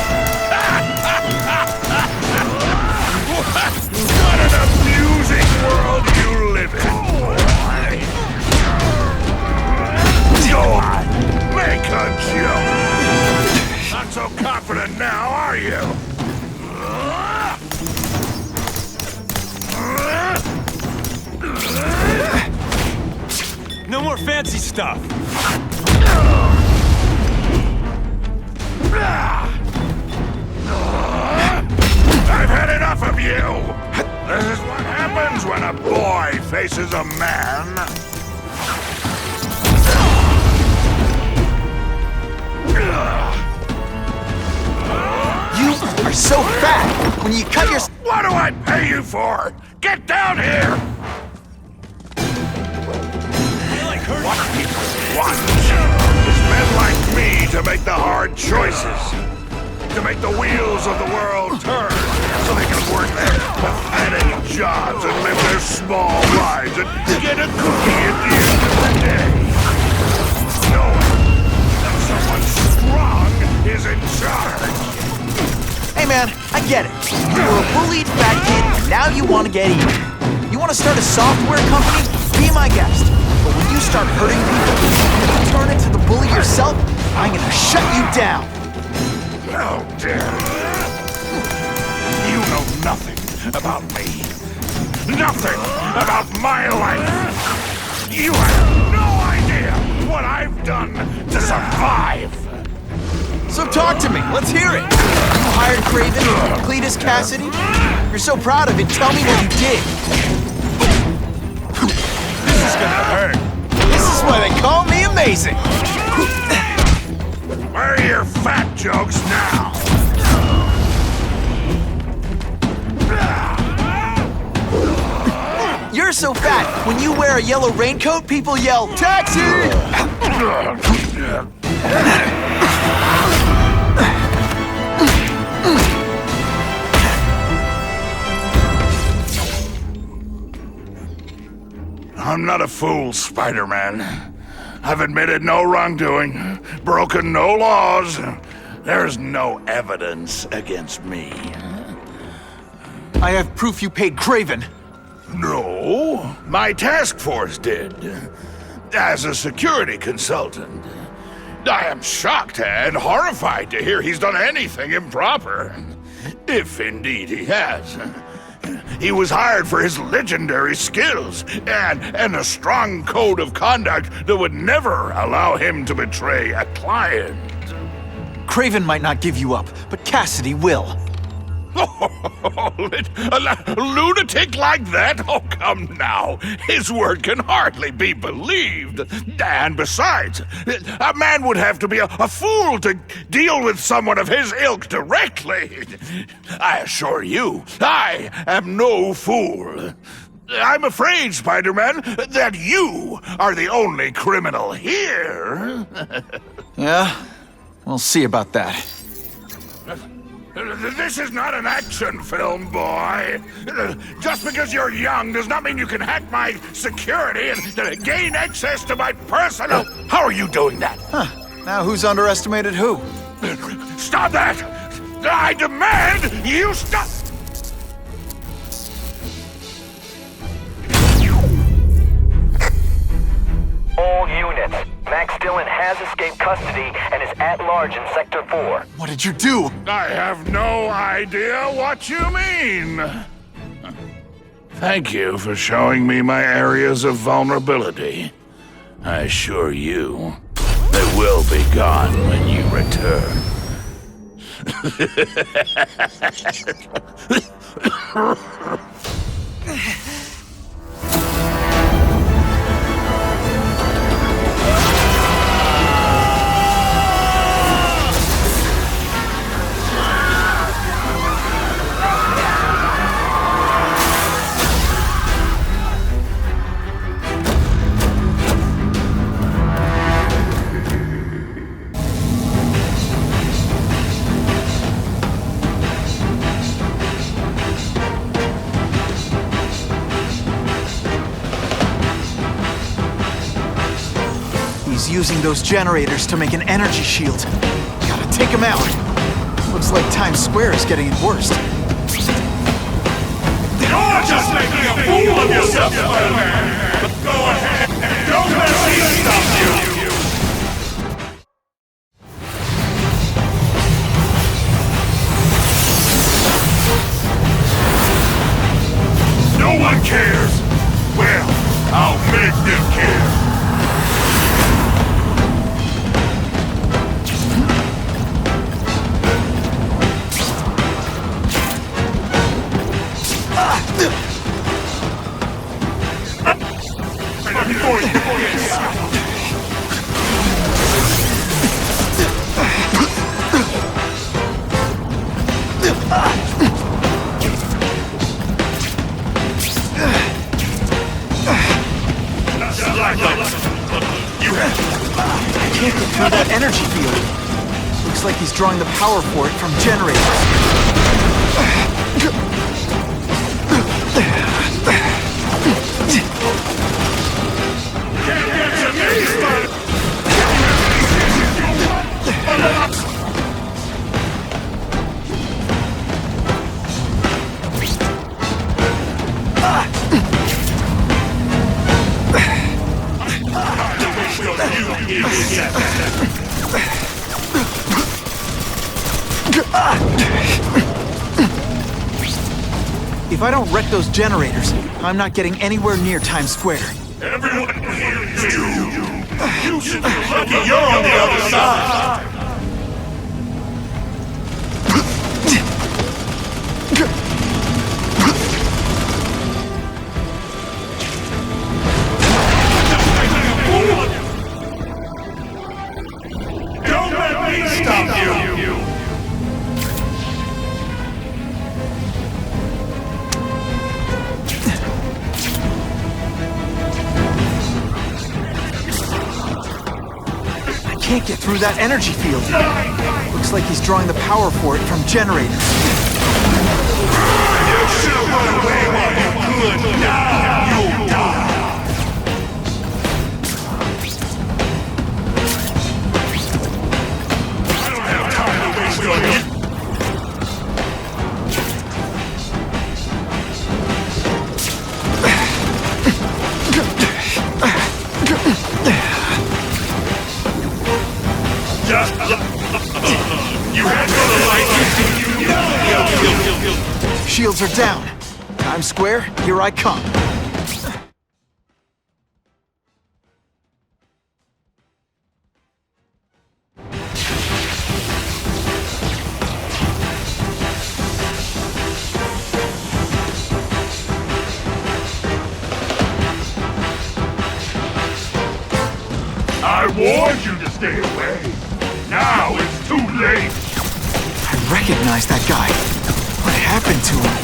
[SPEAKER 18] What an amusing world you live in. Go on, make a joke. Not so confident now, are you?
[SPEAKER 25] No more fancy stuff.
[SPEAKER 18] I've had enough of you! This is what happens when a boy faces a man.
[SPEAKER 2] You are so fat! When you cut your...
[SPEAKER 18] What do I pay you for? Get down here! What people want is men like me to make the hard choices. To make the wheels of the world turn so they can work their pathetic jobs and live their small lives and get a cookie at the end of the day. Knowing that someone strong is in charge.
[SPEAKER 2] Hey man, I get it. You were a bullied fat kid, and now you want to get even. You want to start a software company? Be my guest. But when you start hurting people, and you turn into the bully yourself, I'm gonna shut you down.
[SPEAKER 18] How dare you! You know nothing about me. Nothing about my life. You have no idea what I've done to survive.
[SPEAKER 2] So talk to me. Let's hear it. You hired Kraven, Cletus Cassidy. You're so proud of it. Tell me what you did.
[SPEAKER 18] This is gonna hurt.
[SPEAKER 2] This is why they call me amazing.
[SPEAKER 18] Where are your fat jokes now?
[SPEAKER 2] You're so fat, when you wear a yellow raincoat, people yell, "Taxi!"
[SPEAKER 18] I'm not a fool, Spider-Man. I've admitted no wrongdoing, broken no laws. There's no evidence against me.
[SPEAKER 2] I have proof you paid Kraven.
[SPEAKER 18] No, my task force did. As a security consultant. I am shocked and horrified to hear he's done anything improper. If indeed he has. He was hired for his legendary skills and a strong code of conduct that would never allow him to betray a client.
[SPEAKER 2] Kraven might not give you up, but Cassidy will.
[SPEAKER 18] A lunatic like that? Oh, come now. His word can hardly be believed. And besides, a man would have to be a fool to deal with someone of his ilk directly. I assure you, I am no fool. I'm afraid, Spider-Man, that you are the only criminal here.
[SPEAKER 2] Yeah? We'll see about that.
[SPEAKER 18] This is not an action film, boy. Just because you're young does not mean you can hack my security and gain access to my personal... How are you doing that?
[SPEAKER 2] Huh. Now who's underestimated who?
[SPEAKER 18] Stop that! I demand you stop...
[SPEAKER 14] All units. Max Dillon has escaped custody and is at large in Sector 4.
[SPEAKER 2] What did you do?
[SPEAKER 18] I have no idea what you mean. Thank you for showing me my areas of vulnerability. I assure you, they will be gone when you return.
[SPEAKER 2] He's using those generators to make an energy shield. Gotta take him out. Looks like Times Square is getting it worse.
[SPEAKER 18] You're just making a fool of yourself, Spider-Man! Go ahead! Don't let me stop you! No one cares! Well, I'll make them care! Like
[SPEAKER 2] energy field. Looks like he's drawing the power for it from generators. If I don't wreck those generators, I'm not getting anywhere near Times Square.
[SPEAKER 18] Everyone here is you. You should be lucky you're on the other side. Don't let me stop you.
[SPEAKER 2] Can't get through that energy field. Looks like he's drawing the power for it from generators.
[SPEAKER 18] You should have run away while you could. Now you'll die. I don't have time to waste on you.
[SPEAKER 2] Shields are down. Times Square, here I come.
[SPEAKER 18] I warned you to stay away. Now it's too late.
[SPEAKER 2] I recognize that guy. What happened to him?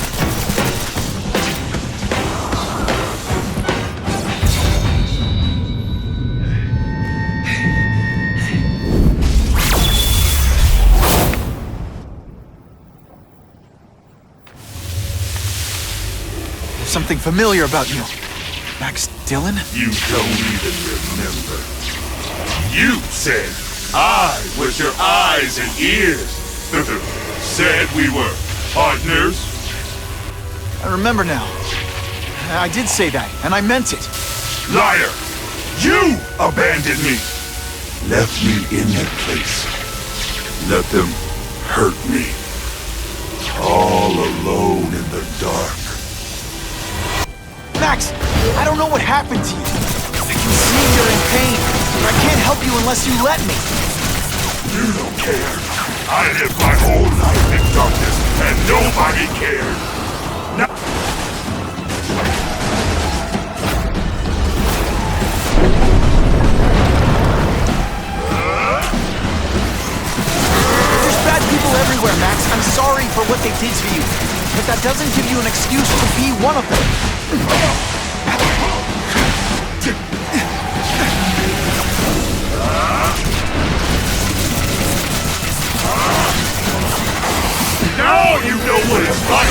[SPEAKER 2] There's something familiar about you. Max Dillon?
[SPEAKER 18] You don't even remember. You said I was your eyes and ears. Said we were partners.
[SPEAKER 2] I remember now. I did say that, and I meant it.
[SPEAKER 18] Liar! You abandoned me! Left me in that place. Let them hurt me. All alone in the dark.
[SPEAKER 2] Max, I don't know what happened to you. I can see you're in pain. I can't help you unless you let me.
[SPEAKER 18] You don't care. I lived my whole life in darkness, and nobody cared. Now
[SPEAKER 2] there's bad people everywhere, Max. I'm sorry for what they did to you. But that doesn't give you an excuse to be one of them.
[SPEAKER 18] Now you know what it's like!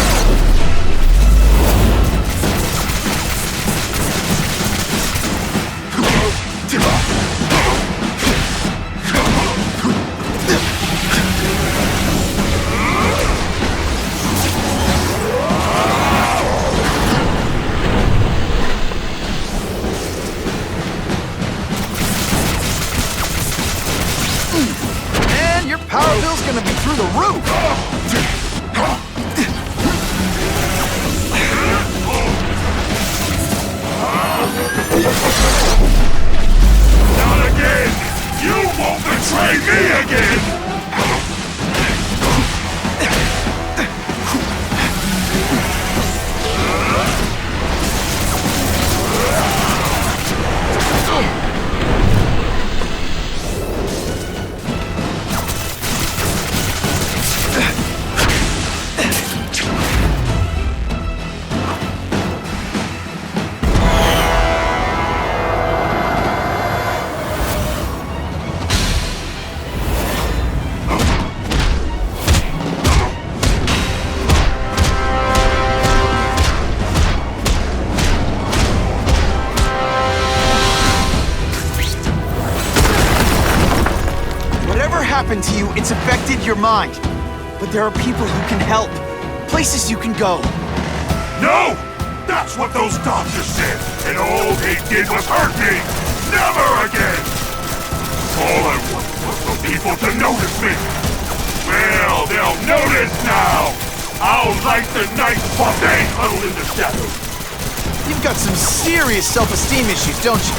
[SPEAKER 2] Man, your power bill's gonna be through the roof! happened to you, it's affected your mind. But there are people who can help. Places you can go.
[SPEAKER 18] No! That's what those doctors said, and all they did was hurt me! Never again! All I wanted was for people to notice me! Well, they'll notice now! I'll light the night while they huddle in the shadows!
[SPEAKER 2] You've got some serious self-esteem issues, don't you?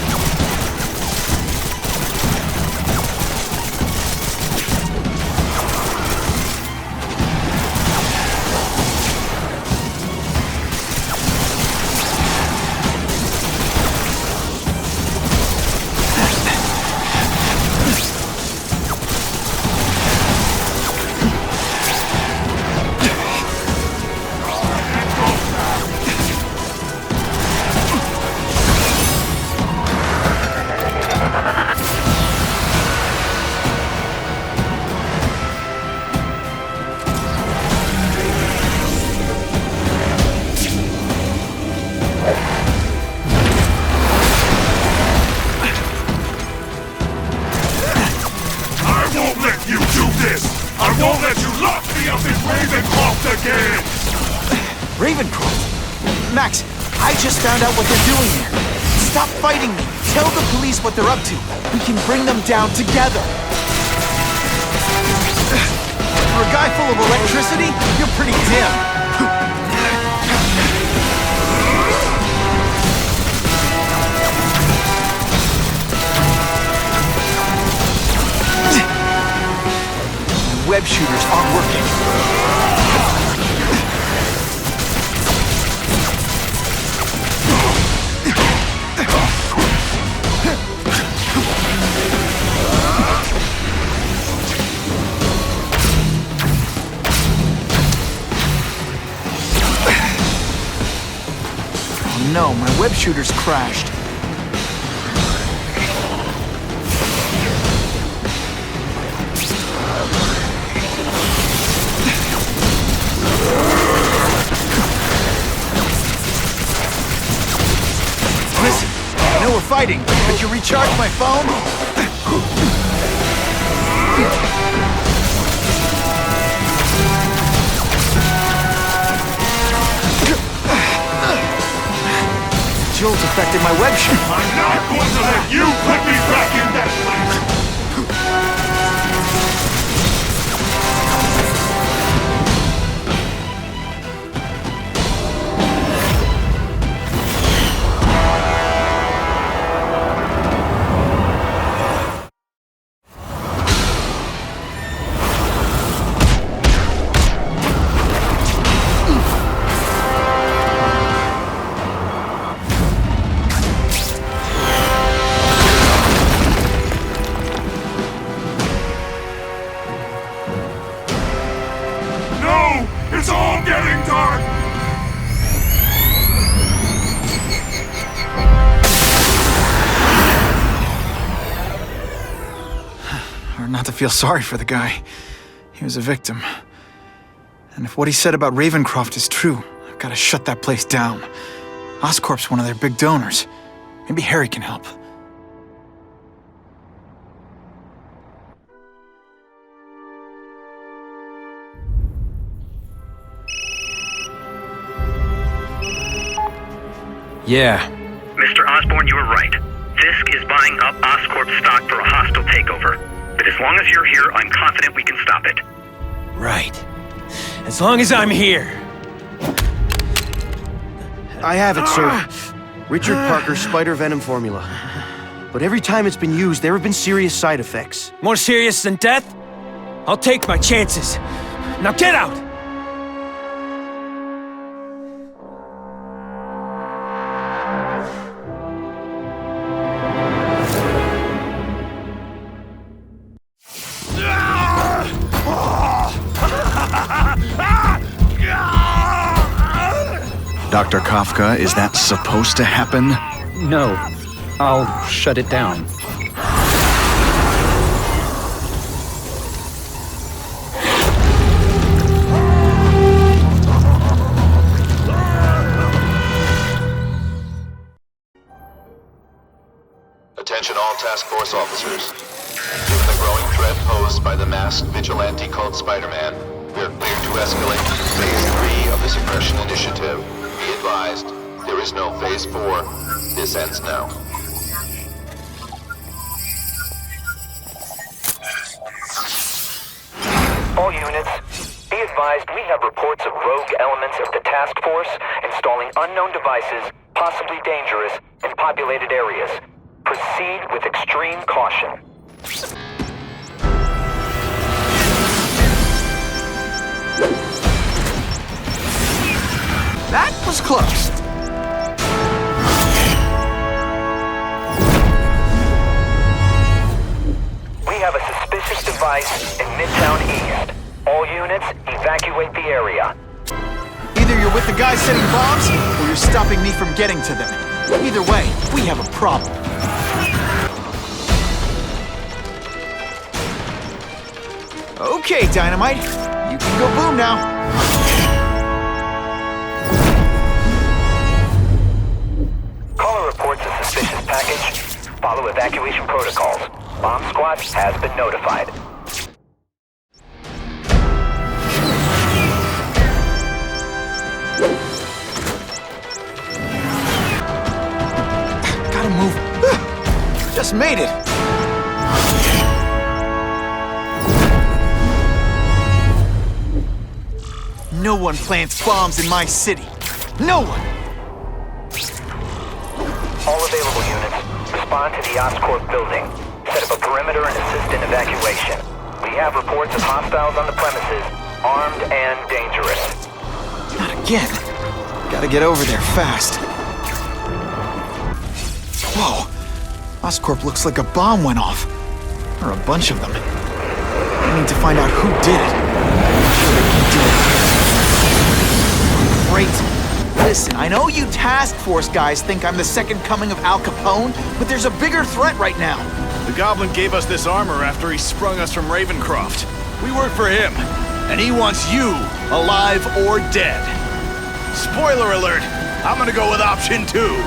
[SPEAKER 2] Ravencroft? Max, I just found out what they're doing here. Stop fighting me. Tell the police what they're up to. We can bring them down together. For a guy full of electricity, you're pretty dim. Web shooters aren't working. Oh no, my web shooter's crashed. Listen, I know we're fighting, but you recharge my phone? Jolt affected my web shooter.
[SPEAKER 18] I'm not going to let you put me back in that place! It's all getting dark!
[SPEAKER 2] Hard not to feel sorry for the guy. He was a victim. And if what he said about Ravencroft is true, I've got to shut that place down. Oscorp's one of their big donors. Maybe Harry can help.
[SPEAKER 10] Yeah.
[SPEAKER 4] Mr. Osborn, you were right. Fisk is buying up Oscorp stock for a hostile takeover. But as long as you're here, I'm confident we can stop it.
[SPEAKER 10] Right. As long as I'm here.
[SPEAKER 9] I have it, sir. Richard Parker's spider venom formula. But every time it's been used, there have been serious side effects.
[SPEAKER 10] More serious than death? I'll take my chances. Now get out!
[SPEAKER 12] Dr. Kafka, is that supposed to happen?
[SPEAKER 13] No. I'll shut it down.
[SPEAKER 16] Attention all task force officers. Given the growing threat
[SPEAKER 3] threat posed by the masked vigilante called Spider-Man. We're clear to escalate to Phase 3 of the Suppression Initiative. Be advised, there is no Phase 4. This ends now.
[SPEAKER 14] All units, be advised we have reports of rogue elements of the task force installing unknown devices, possibly dangerous, in populated areas. Proceed with extreme caution.
[SPEAKER 9] That was close.
[SPEAKER 14] We have a suspicious device in Midtown East. All units, evacuate the area.
[SPEAKER 2] Either you're with the guys setting bombs, or you're stopping me from getting to them. Either way, we have a problem. Okay, Dynamite. You can go boom now.
[SPEAKER 14] Caller reports a suspicious package. Follow evacuation protocols. Bomb squad has been notified.
[SPEAKER 2] Gotta move. Just made it. No one plants bombs in my city. No one!
[SPEAKER 14] All available units, respond to the Oscorp building. Set up a perimeter and assist in evacuation. We have reports of hostiles on the premises, armed and dangerous.
[SPEAKER 2] Not again. Gotta get over there fast. Whoa. Oscorp looks like a bomb went off. Or a bunch of them. I need to find out who did it. I'm sure they can do it. Great. Listen, I know you task force guys think I'm the second coming of Al Capone, but there's a bigger threat right now.
[SPEAKER 15] The Goblin gave us this armor after he sprung us from Ravencroft. We work for him, and he wants you alive or dead. Spoiler alert, I'm gonna go with option 2.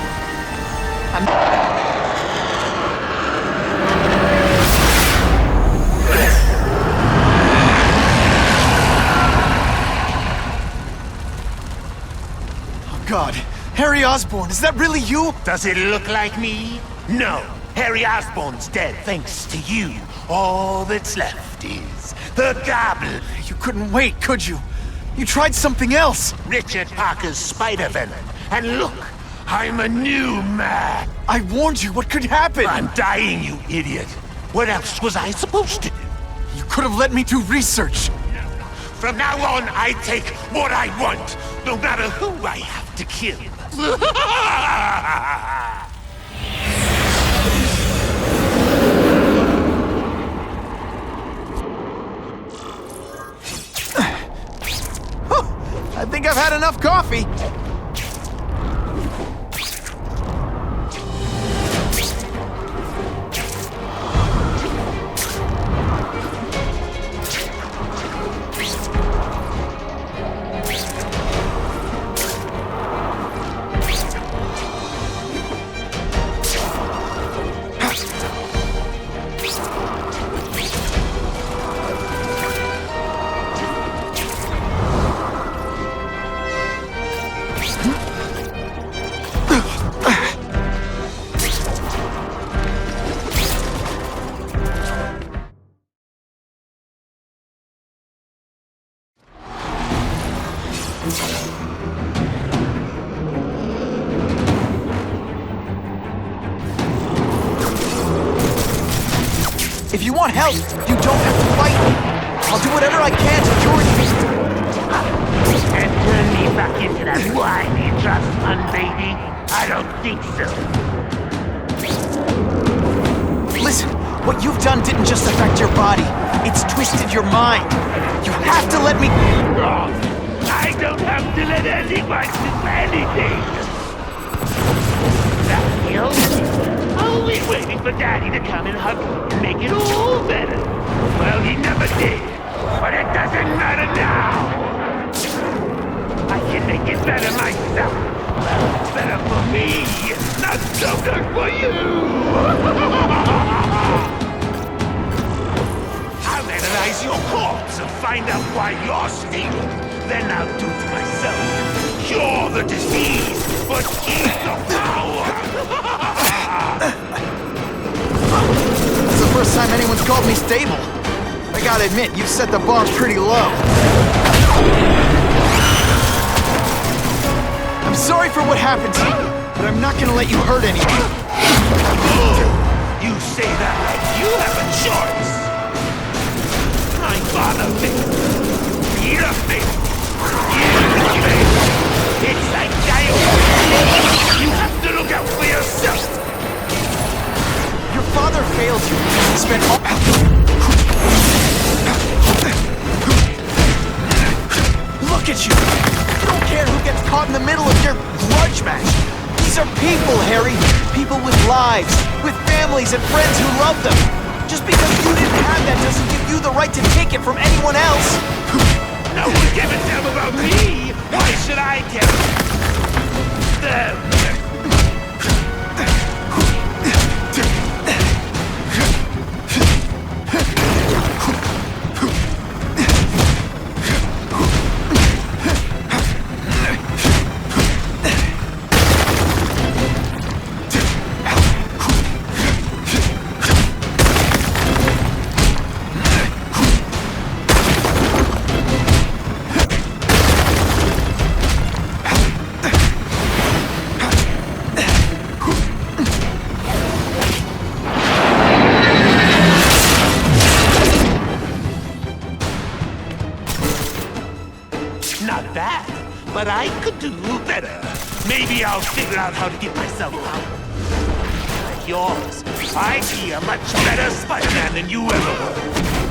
[SPEAKER 2] God, Harry Osborn, is that really you?
[SPEAKER 16] Does it look like me? No, Harry Osborn's dead thanks to you. All that's left is the Goblin.
[SPEAKER 2] You couldn't wait, could you? You tried something else.
[SPEAKER 16] Richard Parker's Spider-Venom. And look, I'm a new man.
[SPEAKER 2] I warned you, what could happen?
[SPEAKER 16] I'm dying, you idiot. What else was I supposed to do?
[SPEAKER 2] You could have let me do research.
[SPEAKER 16] From now on, I take what I want, no matter who I have to kill.
[SPEAKER 2] I think I've had enough coffee. If you want help, you don't have to fight me. I'll do whatever I can to join you.
[SPEAKER 16] And turn me back into that whiny trust fund baby? I don't think so.
[SPEAKER 2] Listen, what you've done didn't just affect your body. It's twisted your mind. You have to let me...
[SPEAKER 16] I don't have to let anyone do anything. That guilt? Always waiting for Daddy to come and hug me and make it all better. Well, he never did. But it doesn't matter now. I can make it better myself. Well, it's better for me, not so good for you. I'll do to myself. Cure the disease, but keep the power!
[SPEAKER 2] It's the first time anyone's called me stable. I gotta admit, you've set the bar pretty low. I'm sorry for what happened to you, but I'm not gonna let you hurt anyone.
[SPEAKER 16] You say that like you have a choice. My father failed. Peter failed. You failed. It's like dying. You have to look out for yourself.
[SPEAKER 2] Your father failed you. He spent all... Look at you! You don't care who gets caught in the middle of your grudge match. These are people, Harry. People with lives, with families and friends who love them. Just because you didn't have that doesn't give you the right to take it from anyone else.
[SPEAKER 16] No one gave a damn about me. Why should I care? Them. Not bad, but I could do better. Maybe I'll figure out how to get myself out. Like yours, I'd be a much better Spider-Man than you ever were.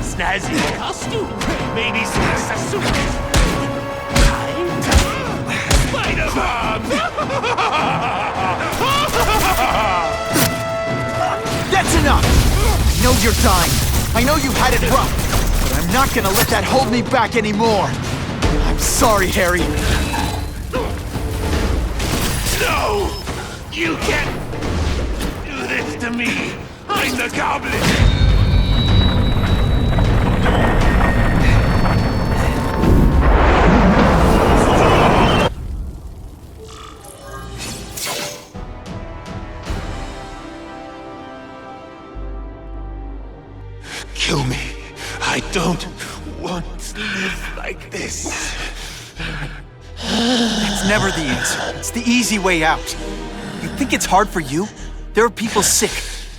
[SPEAKER 16] Snazzy costume, maybe some accessories. Spider-Man!
[SPEAKER 2] That's enough! I know you're dying. I know you had it rough. But I'm not gonna let that hold me back anymore. I'm sorry, Harry.
[SPEAKER 16] No! You can't do this to me! I'm the Goblin! Kill me. I don't want to live like this.
[SPEAKER 2] That's never the answer. It's the easy way out. You think it's hard for you? There are people sick,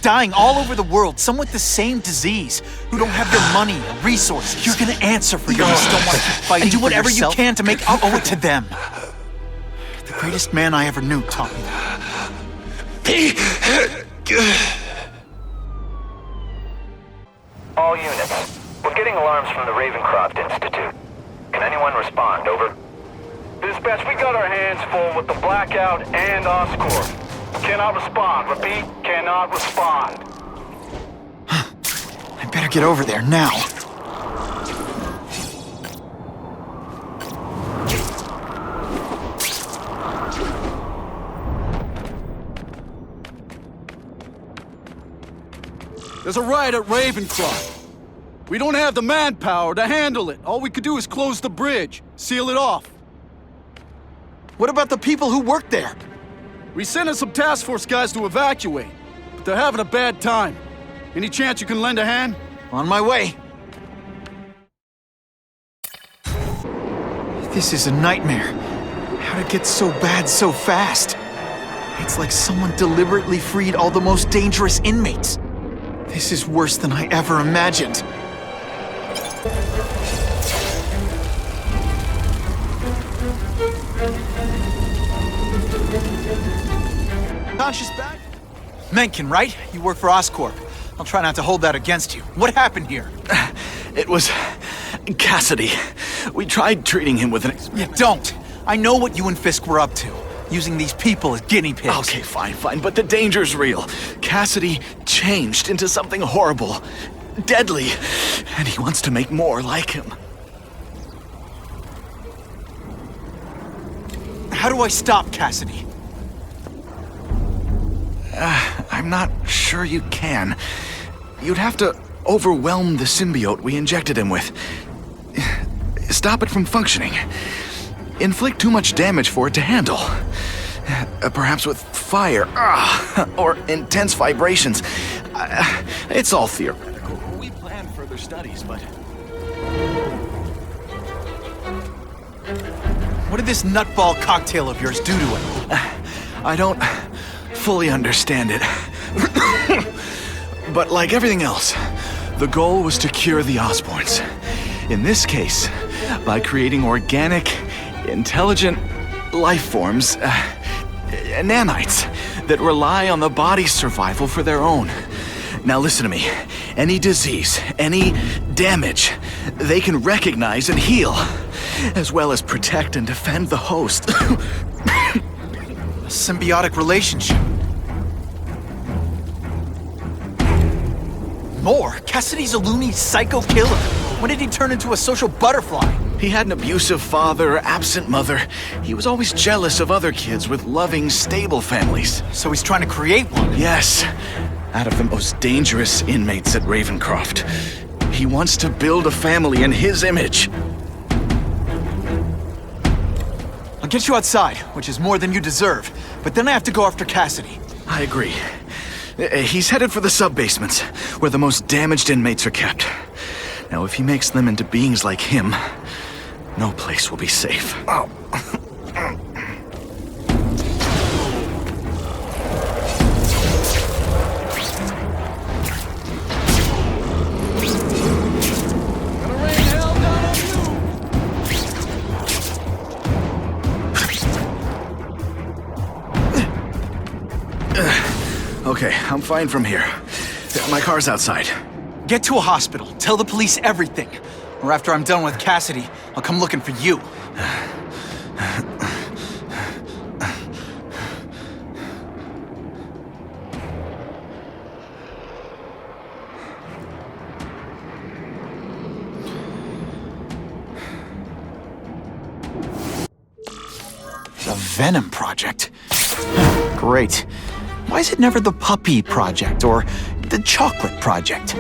[SPEAKER 2] dying all over the world, some with the same disease, who don't have your money or resources. You're gonna answer for yours. Don't want to keep fighting and do whatever you can to make up for it to them. The greatest man I ever knew taught me that.
[SPEAKER 14] All units. We're getting alarms from the Ravencroft Institute. Can anyone respond? Over.
[SPEAKER 23] Dispatch, we got our hands full with the Blackout and Oscorp. Cannot respond. Repeat, cannot respond.
[SPEAKER 2] I better get over there now.
[SPEAKER 5] There's a riot at Ravencroft. We don't have the manpower to handle it. All we could do is close the bridge, seal it off.
[SPEAKER 2] What about the people who work there?
[SPEAKER 5] We sent in some task force guys to evacuate, but they're having a bad time. Any chance you can lend a hand?
[SPEAKER 2] On my way. This is a nightmare. How'd it get so bad so fast? It's like someone deliberately freed all the most dangerous inmates. This is worse than I ever imagined. Conscious back? Mencken, right? You work for Oscorp. I'll try not to hold that against you. What happened here?
[SPEAKER 12] It was... Cassidy. We tried treating him with an...
[SPEAKER 2] You don't! I know what you and Fisk were up to. Using these people as guinea pigs.
[SPEAKER 12] Okay, fine, but the danger's real. Cassidy changed into something horrible, deadly, and he wants to make more like him.
[SPEAKER 2] How do I stop Cassidy?
[SPEAKER 12] I'm not sure you can. You'd have to overwhelm the symbiote we injected him with. Stop it from functioning. inflict too much damage for it to handle. Perhaps with fire, or intense vibrations. It's all theoretical. We planned further studies, but...
[SPEAKER 2] What did this nutball cocktail of yours do to it?
[SPEAKER 12] I don't fully understand it. But like everything else, the goal was to cure the Osborns. In this case, by creating organic, intelligent life forms, nanites, that rely on the body's survival for their own. Now listen to me. Any disease, any damage, they can recognize and heal, as well as protect and defend the host.
[SPEAKER 2] A symbiotic relationship. More? Cassidy's a loony psycho killer. When did he turn into a social butterfly?
[SPEAKER 12] He had an abusive father, absent mother. He was always jealous of other kids with loving, stable families.
[SPEAKER 2] So he's trying to create one?
[SPEAKER 12] Yes. Out of the most dangerous inmates at Ravencroft. He wants to build a family in his image.
[SPEAKER 2] I'll get you outside, which is more than you deserve. But then I have to go after Cassidy.
[SPEAKER 12] I agree. He's headed for the sub-basements, where the most damaged inmates are kept. Now, if he makes them into beings like him, no place will be safe. Oh. Okay, I'm fine from here. My car's outside.
[SPEAKER 2] Get to a hospital. Tell the police everything. Or after I'm done with Cassidy, I'll come looking for you. The Venom Project. Great. Why is it never the Puppy Project or the Chocolate Project?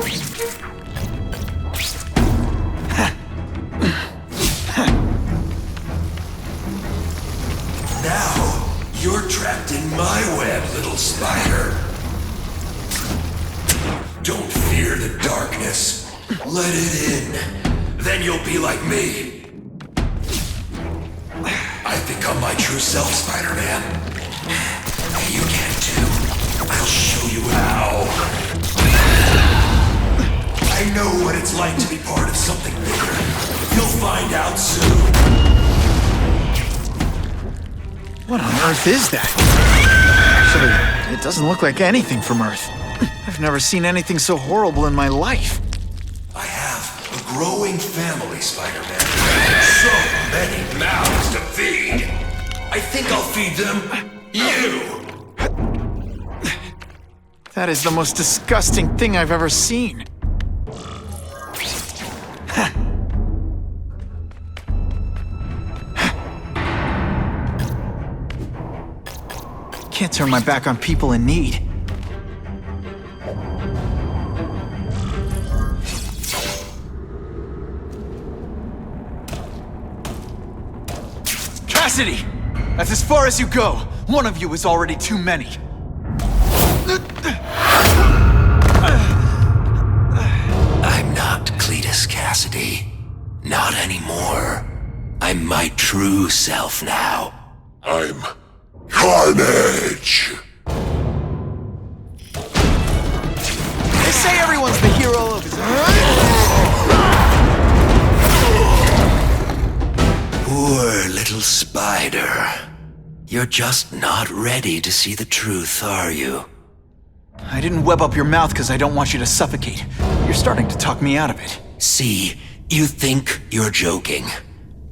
[SPEAKER 11] Now, you're trapped in my web, little spider. Don't fear the darkness. Let it in. Then you'll be like me. I've become my true self, Spider-Man. You can too. I'll show you how. I know what it's like to be part of something bigger. You'll find out soon.
[SPEAKER 2] What on earth is that? Actually, it doesn't look like anything from Earth. I've never seen anything so horrible in my life.
[SPEAKER 11] I have a growing family, Spider-Man. So many mouths to feed. I think I'll feed them you.
[SPEAKER 2] That is the most disgusting thing I've ever seen. Can't turn my back on people in need. Cassidy! That's as far as you go. One of you is already too many.
[SPEAKER 11] I'm not Cletus Cassidy. Not anymore. I'm my true self now. I'm Carnage!
[SPEAKER 2] They say everyone's the hero of his
[SPEAKER 11] Poor little spider. You're just not ready to see the truth, are you?
[SPEAKER 2] I didn't web up your mouth because I don't want you to suffocate. You're starting to talk me out of it.
[SPEAKER 11] See, you think you're joking.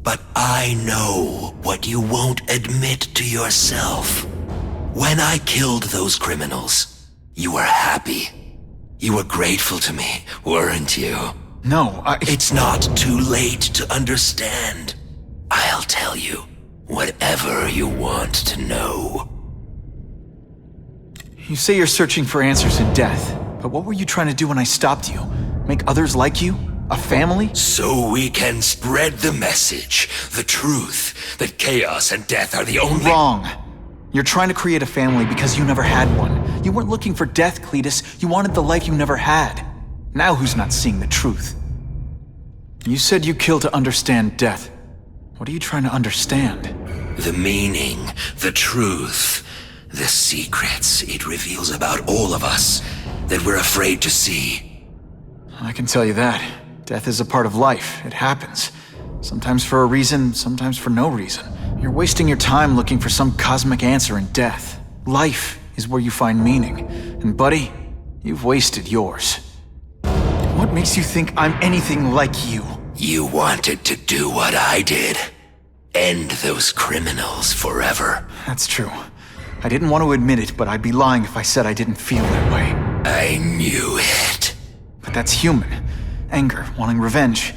[SPEAKER 11] But I know what you won't admit to yourself. When I killed those criminals, you were happy. You were grateful to me, weren't you?
[SPEAKER 2] No,
[SPEAKER 11] It's not too late to understand. I'll tell you whatever you want to know.
[SPEAKER 2] You say you're searching for answers in death, but what were you trying to do when I stopped you? Make others like you? A family?
[SPEAKER 11] So we can spread the message, the truth, that chaos and death are the only—
[SPEAKER 2] Wrong. You're trying to create a family because you never had one. You weren't looking for death, Cletus. You wanted the life you never had. Now who's not seeing the truth? You said you kill to understand death. What are you trying to understand?
[SPEAKER 11] The meaning, the truth, the secrets it reveals about all of us that we're afraid to see.
[SPEAKER 2] I can tell you that. Death is a part of life. It happens. Sometimes for a reason, sometimes for no reason. You're wasting your time looking for some cosmic answer in death. Life is where you find meaning. And buddy, you've wasted yours. What makes you think I'm anything like you?
[SPEAKER 11] You wanted to do what I did. End those criminals forever.
[SPEAKER 2] That's true. I didn't want to admit it, but I'd be lying if I said I didn't feel that way.
[SPEAKER 11] I knew it.
[SPEAKER 2] But that's human. Anger, wanting revenge.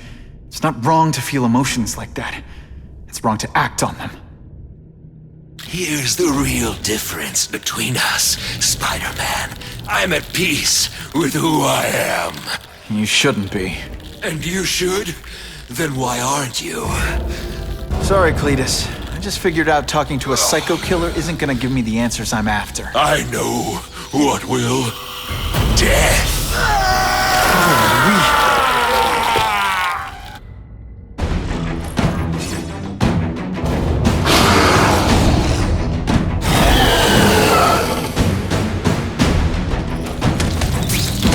[SPEAKER 2] It's not wrong to feel emotions like that. It's wrong to act on them.
[SPEAKER 11] Here's the real difference between us, Spider-Man. I'm at peace with who I am.
[SPEAKER 2] You shouldn't be.
[SPEAKER 11] And you should? Then why aren't you?
[SPEAKER 2] Sorry, Cletus. I just figured out talking to a psycho killer isn't gonna give me the answers I'm after.
[SPEAKER 11] I know what will. Death.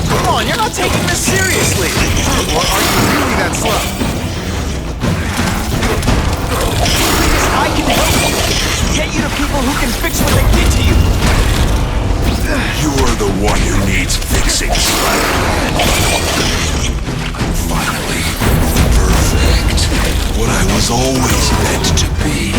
[SPEAKER 2] Come on, you're not taking this seriously! Or are you really that slow? I can help you! Get you to people who can fix what they did to you!
[SPEAKER 11] You're the one who needs fixing, Spider-Man. I'm finally perfect. What I was always meant to be.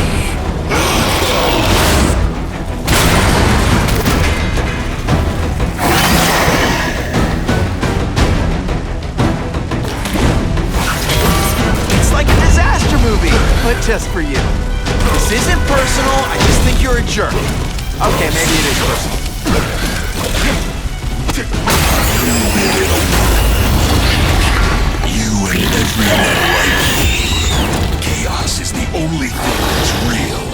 [SPEAKER 2] It's like a disaster movie, but just for you. This isn't personal, I just think you're a jerk. Okay, maybe it is personal.
[SPEAKER 11] You and everyone like me. Chaos is the only thing that's real.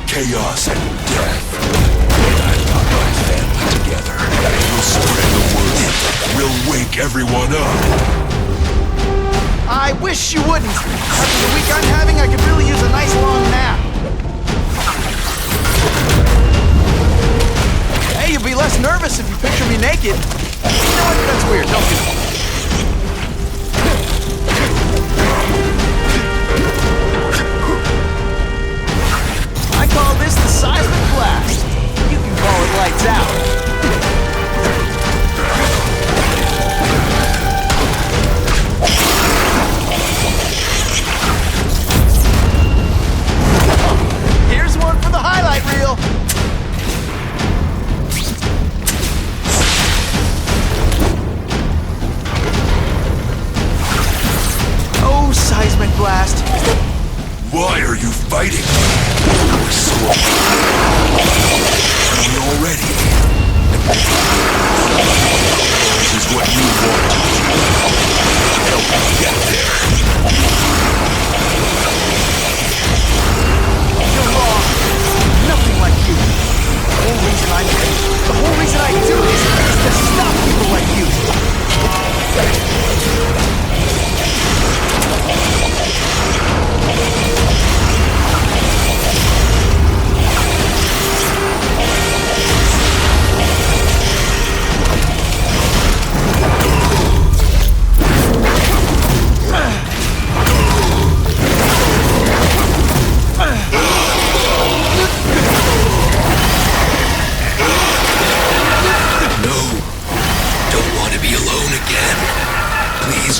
[SPEAKER 11] Chaos and death. When I put my family together, we'll spread the word. We'll wake everyone up.
[SPEAKER 2] I wish you wouldn't. After the week I'm having, I could really use a nice long nap. Hey, you'll be less nervous if you picture me naked. You know what? That's weird. Don't do it. I call this the seismic blast. You can call it lights out. Here's one for the highlight reel. Oh, seismic blast.
[SPEAKER 11] Why are you fighting? We're so already. This is what you want to do. Help me get there.
[SPEAKER 2] You're wrong. Nothing like you. The whole reason I do this is to stop people like you.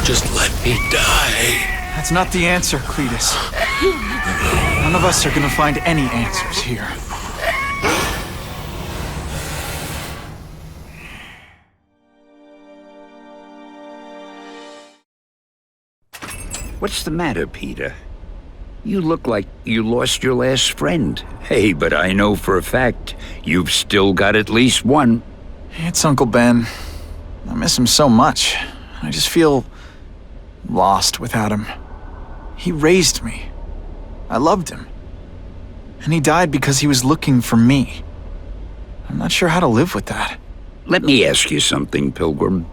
[SPEAKER 11] Just let me die.
[SPEAKER 2] That's not the answer, Cletus. None of us are gonna find any answers here.
[SPEAKER 1] What's the matter, Peter? You look like you lost your last friend. Hey, but I know for a fact you've still got at least one.
[SPEAKER 2] It's Uncle Ben. I miss him so much. I just feel lost without him. He raised me. I loved him. And he died because he was looking for me. I'm not sure how to live with that.
[SPEAKER 1] Let me ask you something, Pilgrim.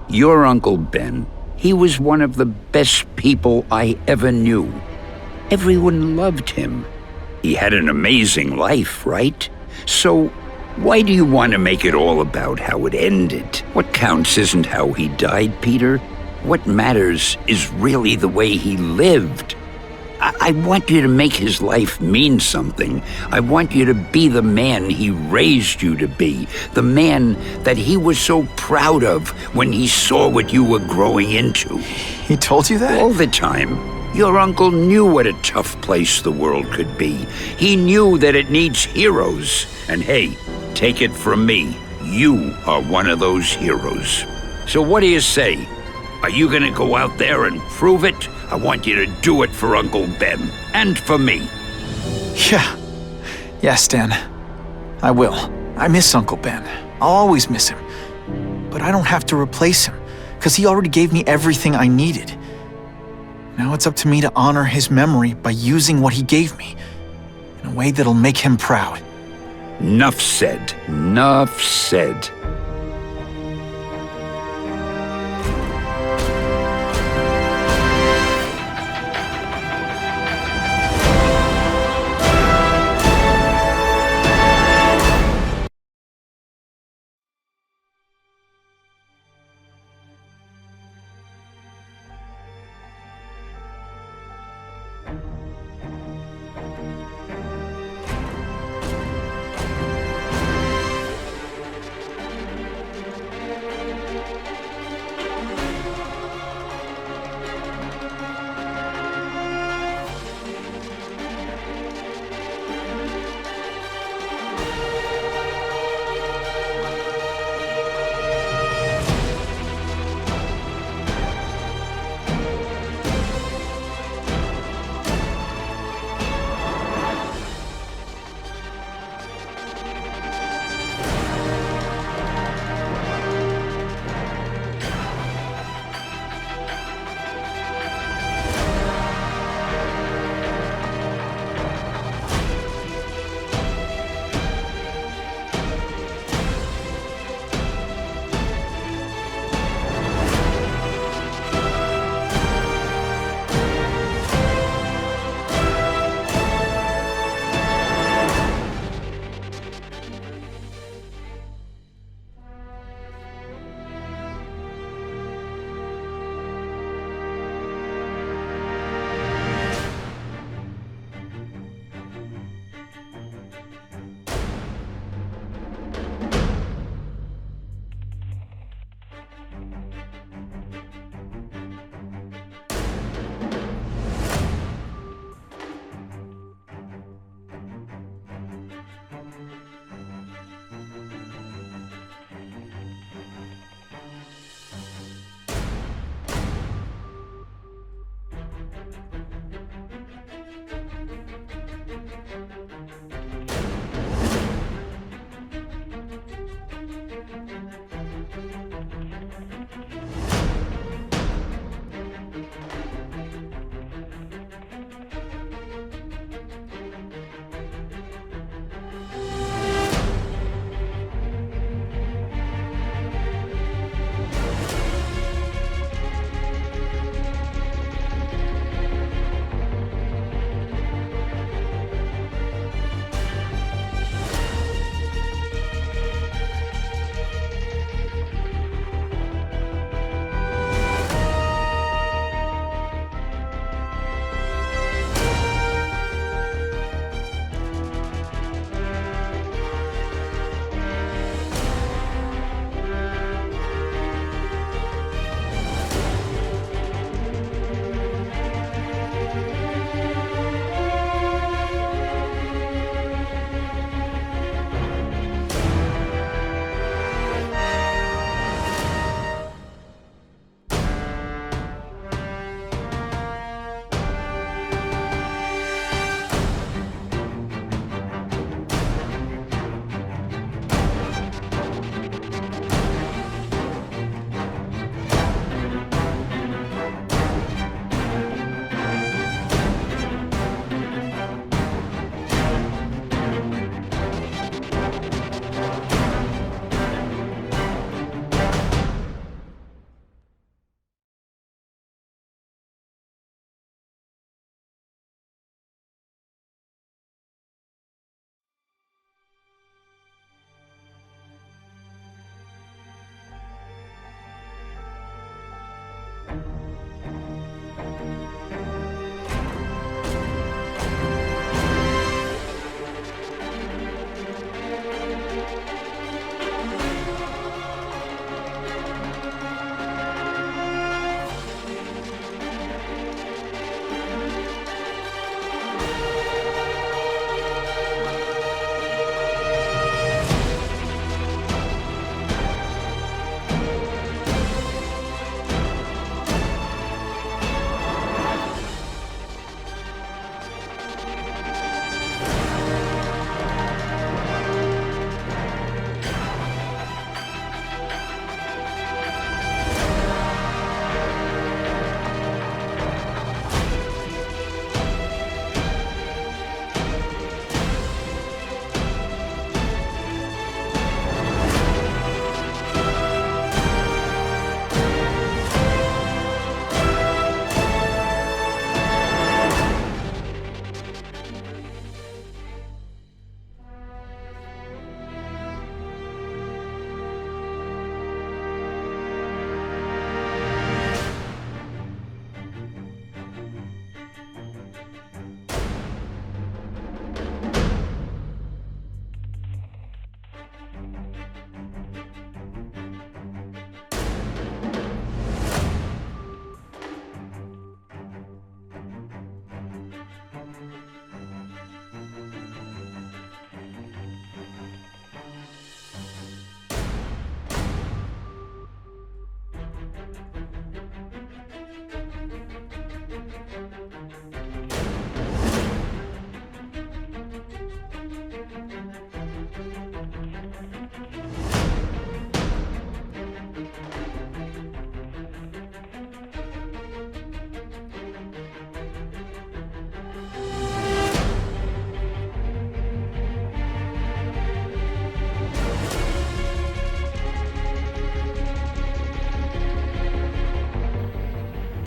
[SPEAKER 1] Your Uncle Ben, he was one of the best people I ever knew. Everyone loved him. He had an amazing life, right? So, why do you want to make it all about how it ended? What counts isn't how he died, Peter. What matters is really the way he lived. I want you to make his life mean something. I want you to be the man he raised you to be. The man that he was so proud of when he saw what you were growing into.
[SPEAKER 2] He told you that?
[SPEAKER 1] All the time. Your uncle knew what a tough place the world could be. He knew that it needs heroes. And hey, take it from me, you are one of those heroes. So what do you say? Are you gonna go out there and prove it? I want you to do it for Uncle Ben, and for me.
[SPEAKER 2] Yeah. Yes, Dan. I will. I miss Uncle Ben. I'll always miss him. But I don't have to replace him, because he already gave me everything I needed. Now it's up to me to honor his memory by using what he gave me, in a way that'll make him proud.
[SPEAKER 1] Nuff said. Nuff said.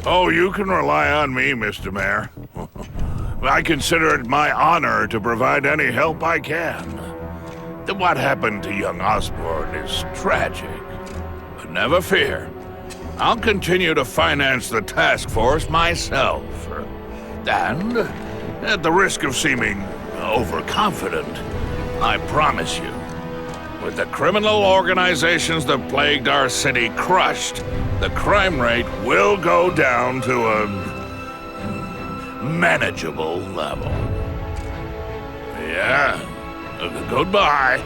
[SPEAKER 18] Oh, you can rely on me, Mr. Mayor. I consider it my honor to provide any help I can. What happened to young Osborn is tragic. But never fear. I'll continue to finance the task force myself. And, at the risk of seeming overconfident, I promise you, with the criminal organizations that plagued our city crushed, the crime rate will go down to a manageable level. Yeah, goodbye.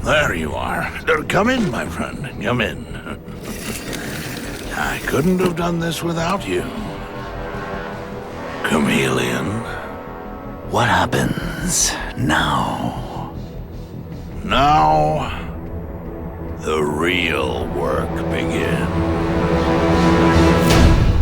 [SPEAKER 18] There you are. Come in, my friend. Come in. I couldn't have done this without you. Chameleon.
[SPEAKER 20] What happens now?
[SPEAKER 18] Now, the real work begins.